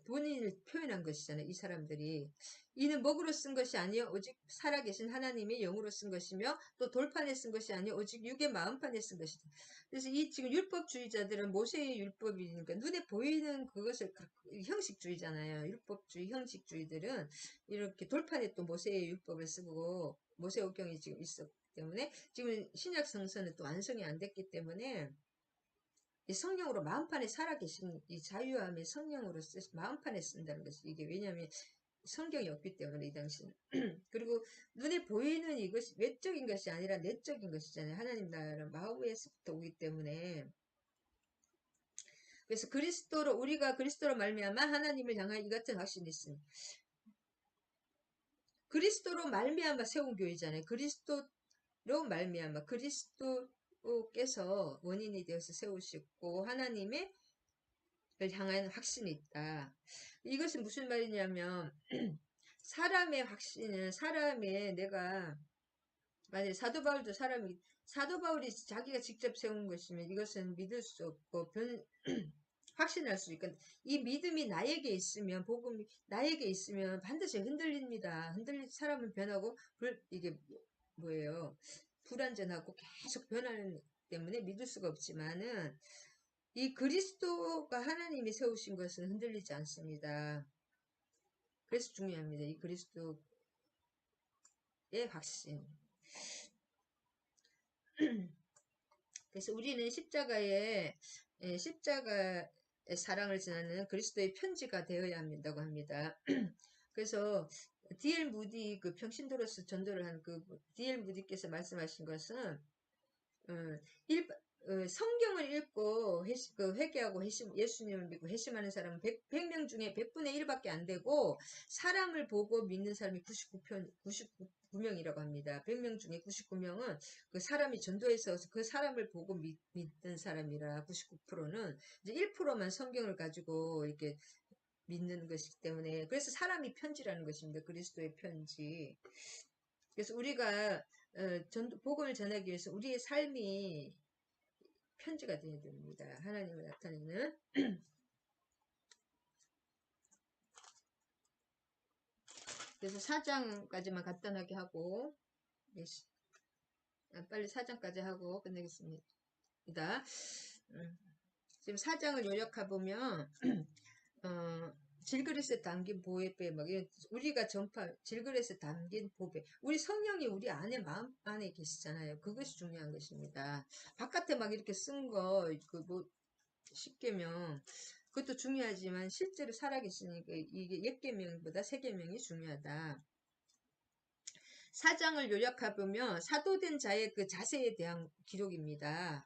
[SPEAKER 1] 본인을 표현한 것이잖아요. 이 사람들이. 이는 먹으로 쓴 것이 아니요 오직 살아계신 하나님의 영으로 쓴 것이며 또 돌판에 쓴 것이 아니요 오직 육의 마음판에 쓴 것이다. 그래서 이 지금 율법주의자들은 모세의 율법이니까 눈에 보이는 그것을 형식주의잖아요. 율법주의 형식주의들은 이렇게 돌판에 또 모세의 율법을 쓰고 모세오경이 지금 있었기 때문에 지금 신약 성서는 또 완성이 안 됐기 때문에 이 성령으로 마음판에 살아계신 이 자유함의 성령으로 마음판에 쓴다는 것이 이게 왜냐하면 성경이 없기 때문에 이 당시는 그리고 눈에 보이는 이것이 외적인 것이 아니라 내적인 것이잖아요. 하나님 나라는 마음에서부터 오기 때문에 그래서 우리가 그리스도로 말미암아 하나님을 향한 이 같은 확신이 있으니 그리스도로 말미암아 세운 교회잖아요. 그리스도로 말미암아 그리스도께서 원인이 되어서 세우셨고 하나님의 향한 확신이 있다. 이것은 무슨 말이냐면 사람의 확신은 만약에 사도 바울이 자기가 직접 세운 것이면 이것은 믿을 수 없고 확신할 수 있고 이 믿음이 나에게 있으면 복음이 나에게 있으면 반드시 흔들립니다. 사람은 변하고 이게 뭐예요? 불완전하고 계속 변하는 때문에 믿을 수가 없지만은 이 그리스도가 하나님이 세우신 것은 흔들리지 않습니다. 그래서 중요합니다. 이 그리스도의 확신. 그래서 우리는 십자가의 사랑을 전하는 그리스도의 편지가 되어야 한다고 합니다. 그래서 D.L. 무디 그 평신도로서 전도를 한 그 D.L. 무디께서 말씀하신 것은 성경을 읽고 회개하고 예수님을 믿고 회심하는 사람은 100명 중에 100분의 1밖에 안 되고 사람을 보고 믿는 사람이 99명이라고 합니다. 100명 중에 99명은 그 사람이 전도해서 그 사람을 보고 믿는 사람이라 99%는 이제 1%만 성경을 가지고 이렇게 믿는 것이기 때문에 그래서 사람이 편지라는 것입니다. 그리스도의 편지. 그래서 우리가 복음을 전하기 위해서 우리의 삶이 편지가 되어야 됩니다. 하나님을 나타내는. 그래서 4장까지만 간단하게 하고 빨리 4장까지 하고 끝내겠습니다. 지금 4장을 요약해보면 질그릇에 담긴 보배배 우리가 질그릇에 담긴 보배 우리 성령이 우리 안에 마음 안에 계시잖아요. 그것이 중요한 것입니다. 바깥에 막 이렇게 쓴 거 십계명 그것도 중요하지만 실제로 살아계시니까 이게 10계명보다 3계명이 중요하다. 4장을 요약해보면 사도된 자의 그 자세에 대한 기록입니다.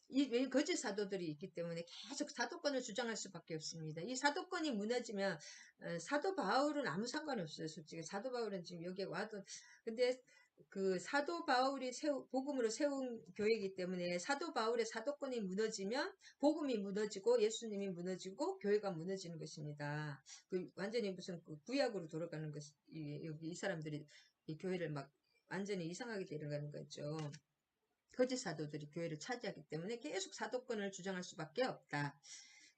[SPEAKER 1] 왜 거짓 사도들이 있기 때문에 계속 사도권을 주장할 수밖에 없습니다. 이 사도권이 무너지면 사도 바울은 아무 상관없어요. 솔직히 사도 바울은 지금 여기에 와도 근데 그 사도 바울이 복음으로 세운 교회이기 때문에 사도 바울의 사도권이 무너지면 복음이 무너지고 예수님이 무너지고 교회가 무너지는 것입니다. 완전히 무슨 구약으로 돌아가는 것이 여기 이 사람들이 이 교회를 막 완전히 이상하게 데려가는 거죠. 거짓 사도들이 교회를 차지하기 때문에 계속 사도권을 주장할 수밖에 없다.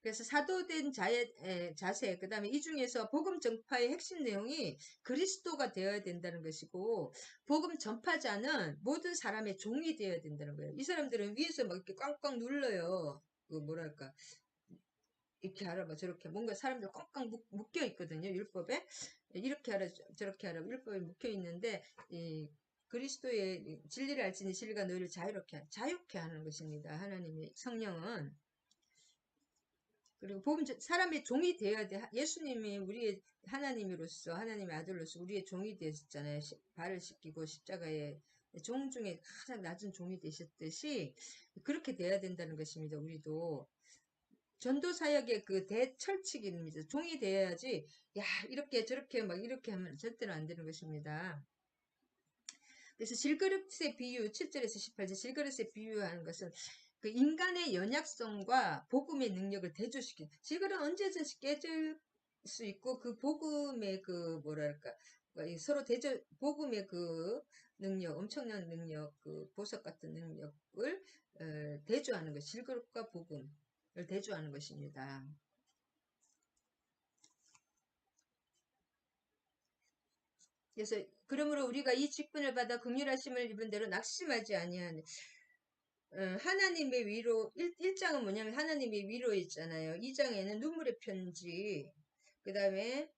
[SPEAKER 1] 그래서 사도된 자의 자세, 그 다음에 이 중에서 복음 전파의 핵심 내용이 그리스도가 되어야 된다는 것이고, 복음 전파자는 모든 사람의 종이 되어야 된다는 거예요. 이 사람들은 위에서 막 이렇게 꽝꽝 눌러요. 뭐랄까. 이렇게 하라, 저렇게. 뭔가 사람들 꽝꽝 묶여 있거든요. 율법에. 이렇게 하라, 저렇게 하라. 율법에 묶여 있는데, 그리스도의 진리를 알지니 진리가 너희를 자유케 하는 것입니다. 하나님의 성령은. 그리고 사람의 종이 되어야 돼. 예수님이 우리의 하나님으로서 하나님의 아들로서 우리의 종이 되셨잖아요. 발을 씻기고 십자가에 종 중에 가장 낮은 종이 되셨듯이 그렇게 돼야 된다는 것입니다. 우리도. 전도 사역의 그 대철칙입니다. 종이 되어야지 야 이렇게 저렇게 막 이렇게 하면 절대로 안 되는 것입니다. 그래서 질그릇의 비유 7절에서 18절 질그릇의 비유하는 것은 그 인간의 연약성과 복음의 능력을 대조시킨 질그릇은 언제든지 깨질 수 있고 그 복음의 그 뭐랄까 서로 복음의 그 능력, 엄청난 능력, 그 보석 같은 능력을 대조하는 것, 질그릇과 복음을 대조하는 것입니다. 그래서 그러므로 우리가 이 직분을 받아 긍휼하심을 입은 대로 낙심하지 아니하는 하나님의 위로 1장은 뭐냐면 하나님의 위로 있잖아요. 2장에는 눈물의 편지, 그 다음에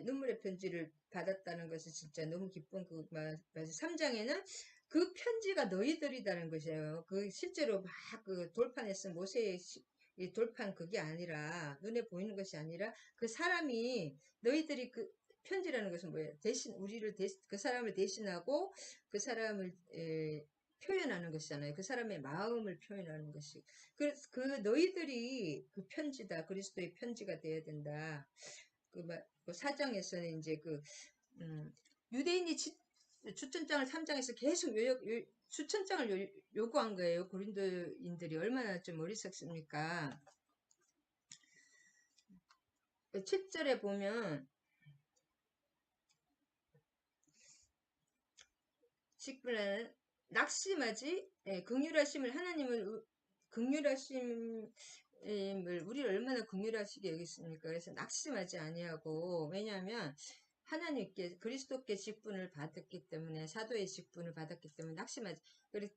[SPEAKER 1] 눈물의 편지를 받았다는 것이 진짜 너무 기쁜 그 말. 3장에는 그 편지가 너희들이라는 것이에요. 그 실제로 막 그 돌판에서 모세의 이 돌판 그게 아니라 눈에 보이는 것이 아니라 그 사람이 너희들이 그 편지라는 것은 뭐예요? 대신 그 사람을 대신하고 그 사람을 표현하는 것이잖아요. 그 사람의 마음을 표현하는 것이. 그 너희들이 그 편지다. 그리스도의 편지가 되어야 된다. 그 사장에서는 이제 유대인이 추천장을 3장에서 계속 추천장을 요구한 거예요. 고린도인들이 얼마나 좀 어리석습니까? 7절에 보면, 10분에는 낙심하지, 긍휼하심을 긍휼하심을 우리를 얼마나 긍휼하시게 여겼습니까? 그래서 낙심하지 아니하고, 왜냐하면 하나님께 그리스도께 직분을 받았기 때문에, 사도의 직분을 받았기 때문에 낙심하지. 그리고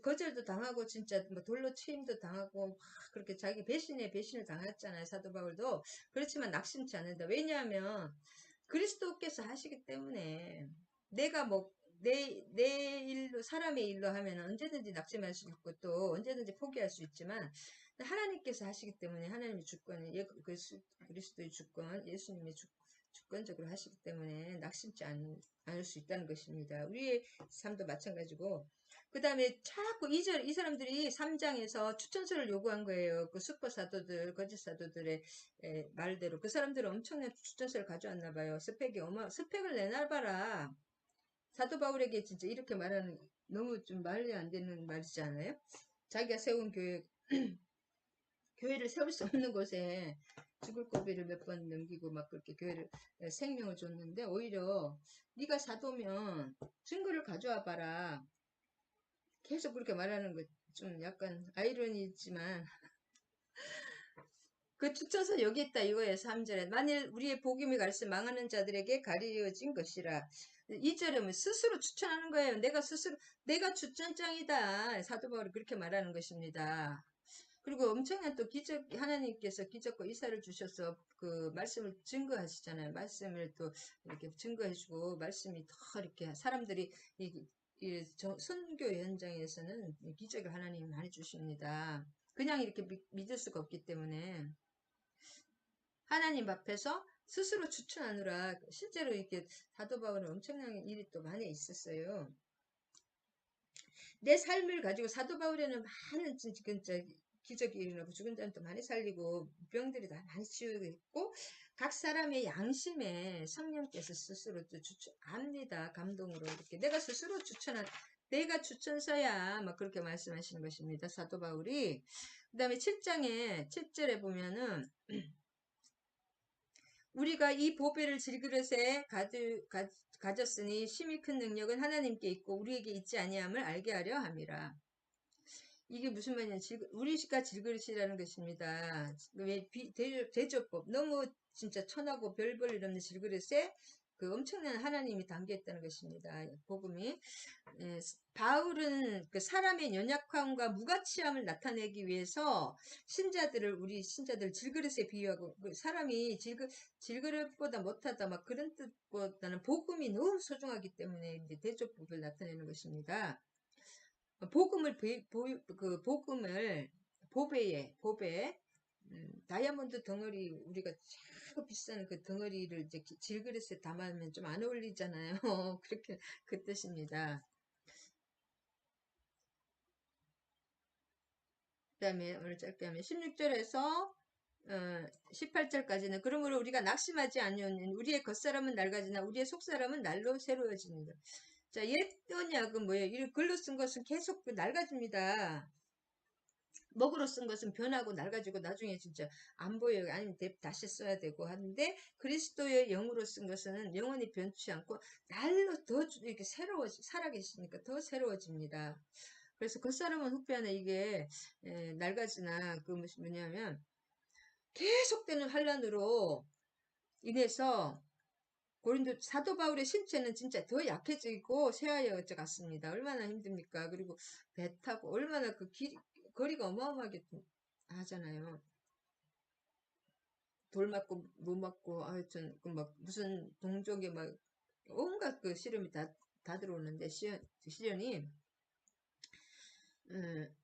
[SPEAKER 1] 거절도 당하고 진짜 돌로 치임도 당하고 막 그렇게 자기 배신을 당했잖아요. 사도 바울도. 그렇지만 낙심치 않는다. 왜냐하면 그리스도께서 하시기 때문에 내가 내 일로, 사람의 일로 하면 언제든지 낙심할 수 있고 또 언제든지 포기할 수 있지만 하나님께서 하시기 때문에 하나님의 주권, 그리스도의 주권, 예수님의 주권적으로 하시기 때문에 낙심치 않을 수 있다는 것입니다. 우리의 삶도 마찬가지고. 그 다음에 자꾸 이 사람들이 3장에서 추천서를 요구한 거예요. 그 슈퍼 사도들, 거짓 사도들의 말대로. 그 사람들은 엄청난 추천서를 가져왔나 봐요. 스펙을 내놔봐라. 사도 바울에게 진짜 이렇게 말하는 너무 좀 말이 안 되는 말이지 않아요? 자기가 세운 교회를 세울 수 없는 곳에 죽을 고비를 몇 번 넘기고 막 그렇게 교회를 생명을 줬는데 오히려 네가 사도면 증거를 가져와 봐라. 계속 그렇게 말하는 거 좀 약간 아이러니지만 그 추천서 여기 있다 이거예요. 3절에 만일 우리의 복음이 가르쳐 망하는 자들에게 가리워진 것이라. 2절에 스스로 추천하는 거예요. 내가 추천장이다. 사도 바울이 그렇게 말하는 것입니다. 그리고 엄청난 또 하나님께서 기적과 이사를 주셔서 그 말씀을 증거하시잖아요. 말씀을 또 이렇게 증거해주고, 말씀이 더 이렇게 사람들이 선교 현장에서는 기적을 하나님이 많이 주십니다. 그냥 이렇게 믿을 수가 없기 때문에. 하나님 앞에서 스스로 추천하느라 실제로 이렇게 사도 바울은 엄청난 일이 또 많이 있었어요. 내 삶을 가지고 사도 바울에는 많은 진짜 기적이 일어나고 죽은 사람도 많이 살리고 병들이 다 많이 치유되고 있고 각 사람의 양심에 성령께서 스스로 또 압니다. 감동으로 이렇게 내가 추천서야 막 그렇게 말씀하시는 것입니다. 사도 바울이. 그 다음에 7절에 보면은 우리가 이 보배를 질그릇에 가졌으니 심히 큰 능력은 하나님께 있고 우리에게 있지 아니함을 알게 하려 함이라. 이게 무슨 말이냐? 우리가 질그릇이라는 것입니다. 대조법. 너무 진짜 천하고 별 볼 일 없는 질그릇에 그 엄청난 하나님이 담겨있다는 것입니다. 복음이. 바울은 그 사람의 연약함과 무가치함을 나타내기 위해서 우리 신자들 질그릇에 비유하고, 사람이 질그릇보다 못하다, 막 그런 뜻보다는 복음이 너무 소중하기 때문에 이제 대조법을 나타내는 것입니다. 보배에, 다이아몬드 덩어리, 우리가 참 비싼 그 덩어리를 이제 질그릇에 담으면 좀 안 어울리잖아요. 그렇게, 그 뜻입니다. 그 다음에 오늘 짧게 하면 16절에서 18절까지는 그러므로 우리가 낙심하지 아니하는 우리의 겉사람은 낡아지나 우리의 속사람은 날로 새로워집니다. 자, 옛 언약은 뭐예요? 이 글로 쓴 것은 계속 낡아집니다. 먹으로 쓴 것은 변하고 낡아지고 나중에 진짜 안 보여요. 아니면 다시 써야 되고 하는데 그리스도의 영으로 쓴 것은 영원히 변치 않고 날로 더 이렇게 살아계시니까 더 새로워집니다. 그래서 겉사람은 후패하나 이게 낡아지나 그 뭐냐면 계속되는 환란으로 인해서 고린도 사도 바울의 신체는 진짜 더 약해지고 쇠하여 갔습니다. 얼마나 힘듭니까? 그리고 배 타고 얼마나 그 거리가 어마어마하게 하잖아요. 돌 맞고 뭐 맞고 하여튼 그 막 무슨 동족에 막 온갖 그 시련이 다 들어오는데 시련이 음,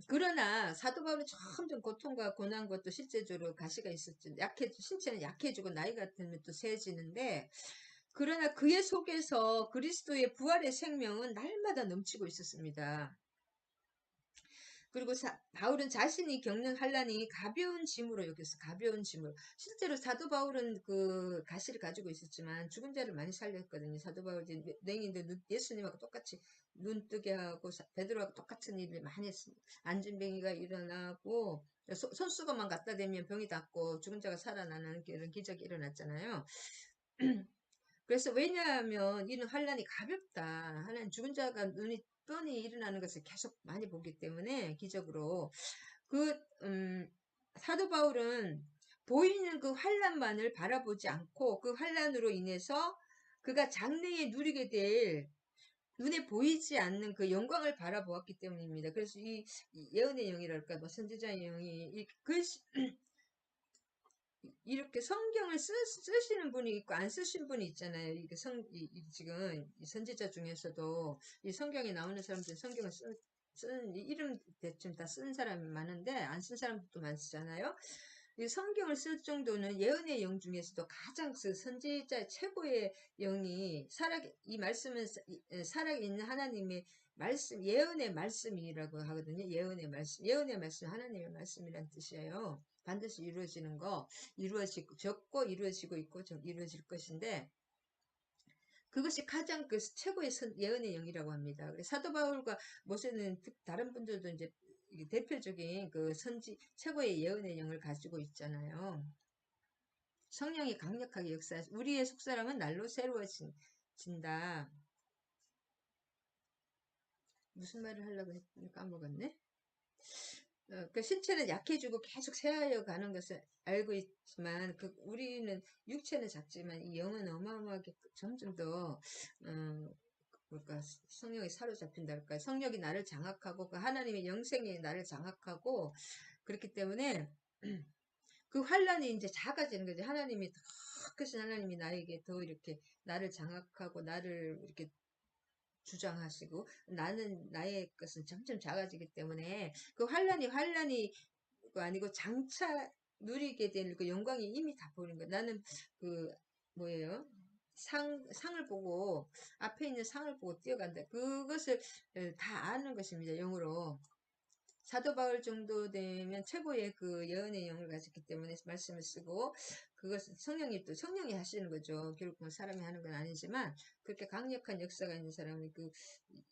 [SPEAKER 1] 그러나 사도 바울은 점점 고통과 고난 것도 실제적으로 가시가 있었죠. 신체는 약해지고 나이가 들면 또 세지는데 그러나 그의 속에서 그리스도의 부활의 생명은 날마다 넘치고 있었습니다. 그리고 바울은 자신이 겪는 환란이 가벼운 짐으로 여겼어. 가벼운 짐으로. 실제로 사도 바울은 그 가시를 가지고 있었지만 죽은 자를 많이 살렸거든요. 사도 바울이 냉인데 예수님하고 똑같이 눈 뜨게 하고 베드로하고 똑같은 일을 많이 했습니다. 안진뱅이가 일어나고 손수건만 갖다 대면 병이 낫고 죽은 자가 살아나는 그런 기적이 일어났잖아요. 그래서 왜냐하면 이는 환란이 가볍다. 하나님 죽은 자가 눈이 뻔히 일어나는 것을 계속 많이 보기 때문에 기적으로 그 사도 바울은 보이는 그 환란만을 바라보지 않고 그 환란으로 인해서 그가 장래에 누리게 될 눈에 보이지 않는 그 영광을 바라보았기 때문입니다. 그래서 이 예언의 영이랄까, 뭐 선지자의 영이 이렇게 성경을 쓰시는 분이 있고 안 쓰신 분이 있잖아요. 이게 지금 이 선지자 중에서도 이 성경에 나오는 사람들 성경을 쓴 이름 대충 다 쓴 사람이 많은데 안 쓴 사람도 많잖아요. 이 성경을 쓸 정도는 예언의 영 중에서도 가장 그 선지자 최고의 영이 이 말씀은 살아있는 하나님의 말씀, 예언의 말씀이라고 하거든요. 예언의 말씀, 하나님의 말씀이란 뜻이에요. 반드시 이루어지는 거, 적고 이루어지고 있고 좀 이루어질 것인데, 그것이 가장 그 최고의 예언의 영이라고 합니다. 사도 바울과 모세는 다른 분들도 이제 대표적인 그 최고의 예언의 영을 가지고 있잖아요. 성령이 강력하게 우리의 속사람은 날로 새로워진다. 무슨 말을 하려고 했더니 까먹었네? 그 신체는 약해지고 계속 쇠하여 가는 것을 알고 있지만, 우리는 육체는 작지만 이 영은 어마어마하게 점점 더, 뭘까, 성령이 사로잡힌달까. 성령이 나를 장악하고, 그 하나님의 영생이 나를 장악하고, 그렇기 때문에, 그 환란이 이제 작아지는 거지. 더 크신 하나님이 나에게 더 이렇게 나를 장악하고, 나를 이렇게 주장하시고 나의 것은 점점 작아지기 때문에 그 환란이 아니고 장차 누리게 될 그 영광이 이미 다 보이는 거야. 나는 그 뭐예요? 상을 보고 앞에 있는 상을 보고 뛰어간다. 그것을 다 아는 것입니다. 영으로. 사도 바울 정도 되면 최고의 그 예언의 영을 가졌기 때문에 말씀을 쓰고 그것은 성령이 하시는 거죠. 결국 사람이 하는 건 아니지만 그렇게 강력한 역사가 있는 사람이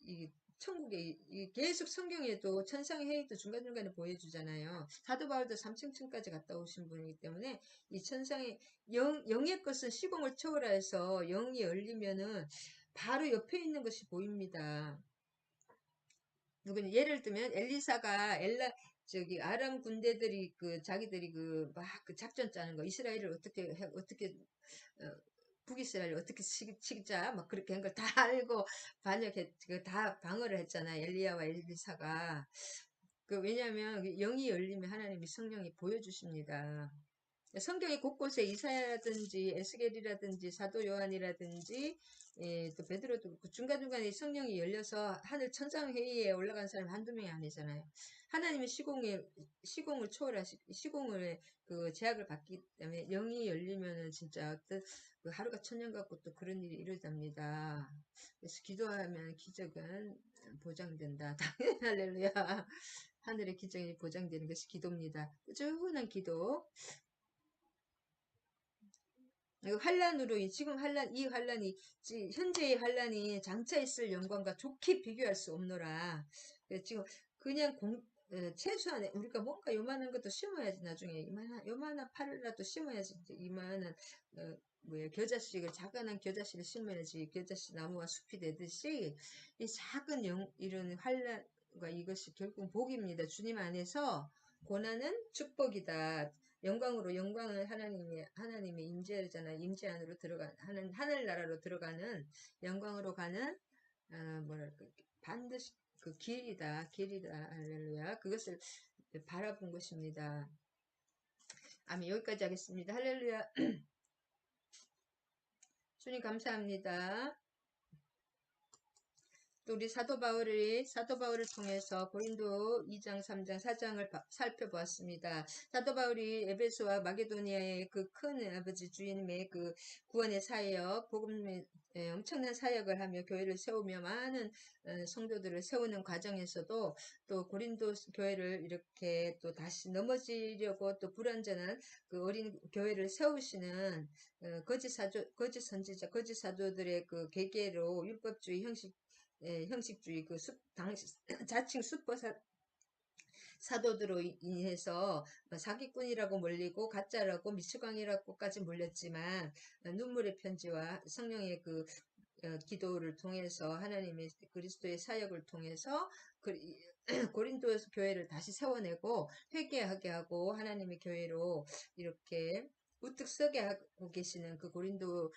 [SPEAKER 1] 이 천국에 계속 성경에도 천상의 회의도 중간중간에 보여주잖아요. 사도 바울도 3층까지 갔다 오신 분이기 때문에 이 천상의 영의 것은 시공을 초월해서 영이 열리면은 바로 옆에 있는 것이 보입니다. 예를 들면 아람 군대들이 자기들이 막 작전 짜는 거 이스라엘을 어떻게 북이스라엘을 어떻게 치자 막 그렇게 한 걸 다 알고 다 방어를 했잖아. 엘리야와 엘리사가. 왜냐하면 영이 열리면 하나님이 성령이 보여주십니다. 성경의 곳곳에 이사야라든지 에스겔이라든지 사도 요한이라든지 또 베드로도 그렇고 중간중간에 성령이 열려서 하늘 천상회의에 올라간 사람 한두 명이 아니잖아요. 하나님의 시공을 시공을 제약을 받기 때문에 영이 열리면은 진짜 하루가 천년 같고 또 그런 일이 일어납니다. 그래서 기도하면 기적은 보장된다. 할렐루야. 하늘의 기적이 보장되는 것이 기도입니다. 꾸준한 기도. 환란으로 지금 이 환란이 현재의 환란이 장차 있을 영광과 좋게 비교할 수 없노라. 지금 그냥 최소한 우리가 뭔가 요만한 것도 심어야지. 나중에 요만한 파를라도 심어야지. 이만한 뭐야, 겨자씨를, 작은 겨자씨를 심어야지 겨자씨 나무가 숲이 되듯이 이 작은 이런 환란과 이것이 결국 복입니다. 주님 안에서 고난은 축복이다. 영광은 하나님의 임재잖아요. 임재 안으로 하늘나라로 들어가는 영광으로 가는 뭐랄까, 반드시 길이다. 할렐루야. 그것을 바라본 것입니다. 아멘. 여기까지 하겠습니다. 할렐루야. 주님 감사합니다. 또 우리 사도 바울을 통해서 고린도 2장, 3장, 4장을 살펴보았습니다. 사도 바울이 에베소와 마게도니아의 그 큰 아버지 주님의 그 구원의 사역, 복음의 엄청난 사역을 하며 교회를 세우며 많은 성도들을 세우는 과정에서도 또 고린도 교회를 이렇게 또 다시 넘어지려고 또 불완전한 그 어린 교회를 세우시는 거짓 선지자, 거짓 사도들의 그 계계로 율법주의 형식주의 자칭 슈퍼 사도들로 인해서 사기꾼이라고 몰리고 가짜라고 미치광이라고까지 몰렸지만 눈물의 편지와 성령의 기도를 통해서 하나님의 그리스도의 사역을 통해서 고린도 교회를 다시 세워내고 회개하게 하고 하나님의 교회로 이렇게 우뚝 서게 하고 계시는 그 고린도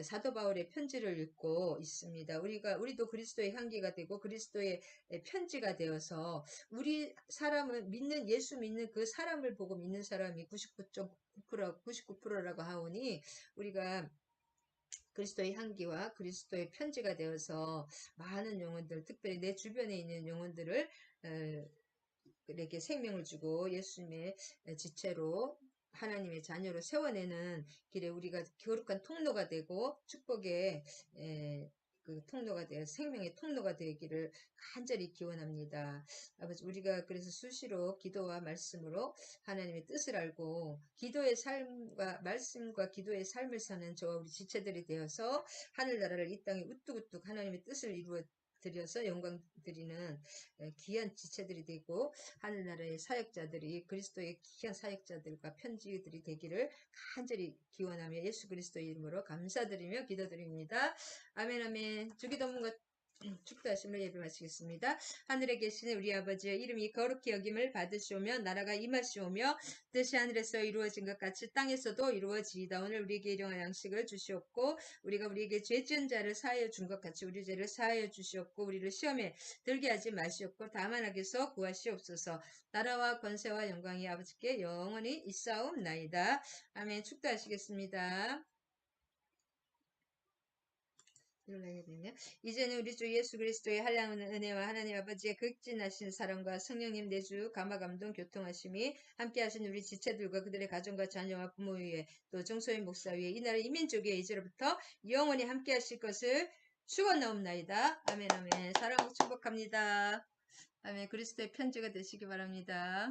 [SPEAKER 1] 사도 바울의 편지를 읽고 있습니다. 우리도 그리스도의 향기가 되고 그리스도의 편지가 되어서 우리 사람은 예수 믿는 그 사람을 보고 믿는 사람이 99%라고 하오니 우리가 그리스도의 향기와 그리스도의 편지가 되어서 많은 영혼들, 특별히 내 주변에 있는 영혼들을 에게 생명을 주고 예수님의 지체로 하나님의 자녀로 세워내는 길에 우리가 거룩한 통로가 되고 축복의 그 통로가 되어 생명의 통로가 되기를 간절히 기원합니다. 아버지, 우리가 그래서 수시로 기도와 말씀으로 하나님의 뜻을 알고 기도의 삶과 말씀과 기도의 삶을 사는 저와 우리 지체들이 되어서 하늘나라를 이 땅에 우뚝우뚝 하나님의 뜻을 이루어 드려서 영광 드리는 귀한 지체들이 되고 하늘나라의 사역자들이 그리스도의 귀한 사역자들과 편지들이 되기를 간절히 기원하며 예수 그리스도의 이름으로 감사드리며 기도드립니다. 아멘 아멘. 주기도문과 축도하심을 예배 마치겠습니다. 하늘에 계시는 우리 아버지의 이름이 거룩히 여김을 받으시오며 나라가 임하시오며 뜻이 하늘에서 이루어진 것 같이 땅에서도 이루어지이다. 오늘 우리에게 일용할 양식을 주시옵고 우리가 우리에게 죄 지은 자를 사하여 준 것 같이 우리 죄를 사하여 주시옵고 우리를 시험에 들게 하지 마시옵고 다만 악에서 구하시옵소서. 나라와 권세와 영광이 아버지께 영원히 있사옵나이다. 아멘. 축도하시겠습니다. 이제는 우리 주 예수 그리스도의 한량한 은혜와 하나님 아버지의 극진하신 사랑과 성령님 내주 감화감동 교통하심이 함께하신 우리 지체들과 그들의 가정과 자녀와 부모 위에 또 정소인 목사 위에 이 나라 이민족 위에 이제로부터 영원히 함께하실 것을 축원하옵나이다. 아멘 아멘. 사랑하고 축복합니다. 아멘. 그리스도의 편지가 되시기 바랍니다.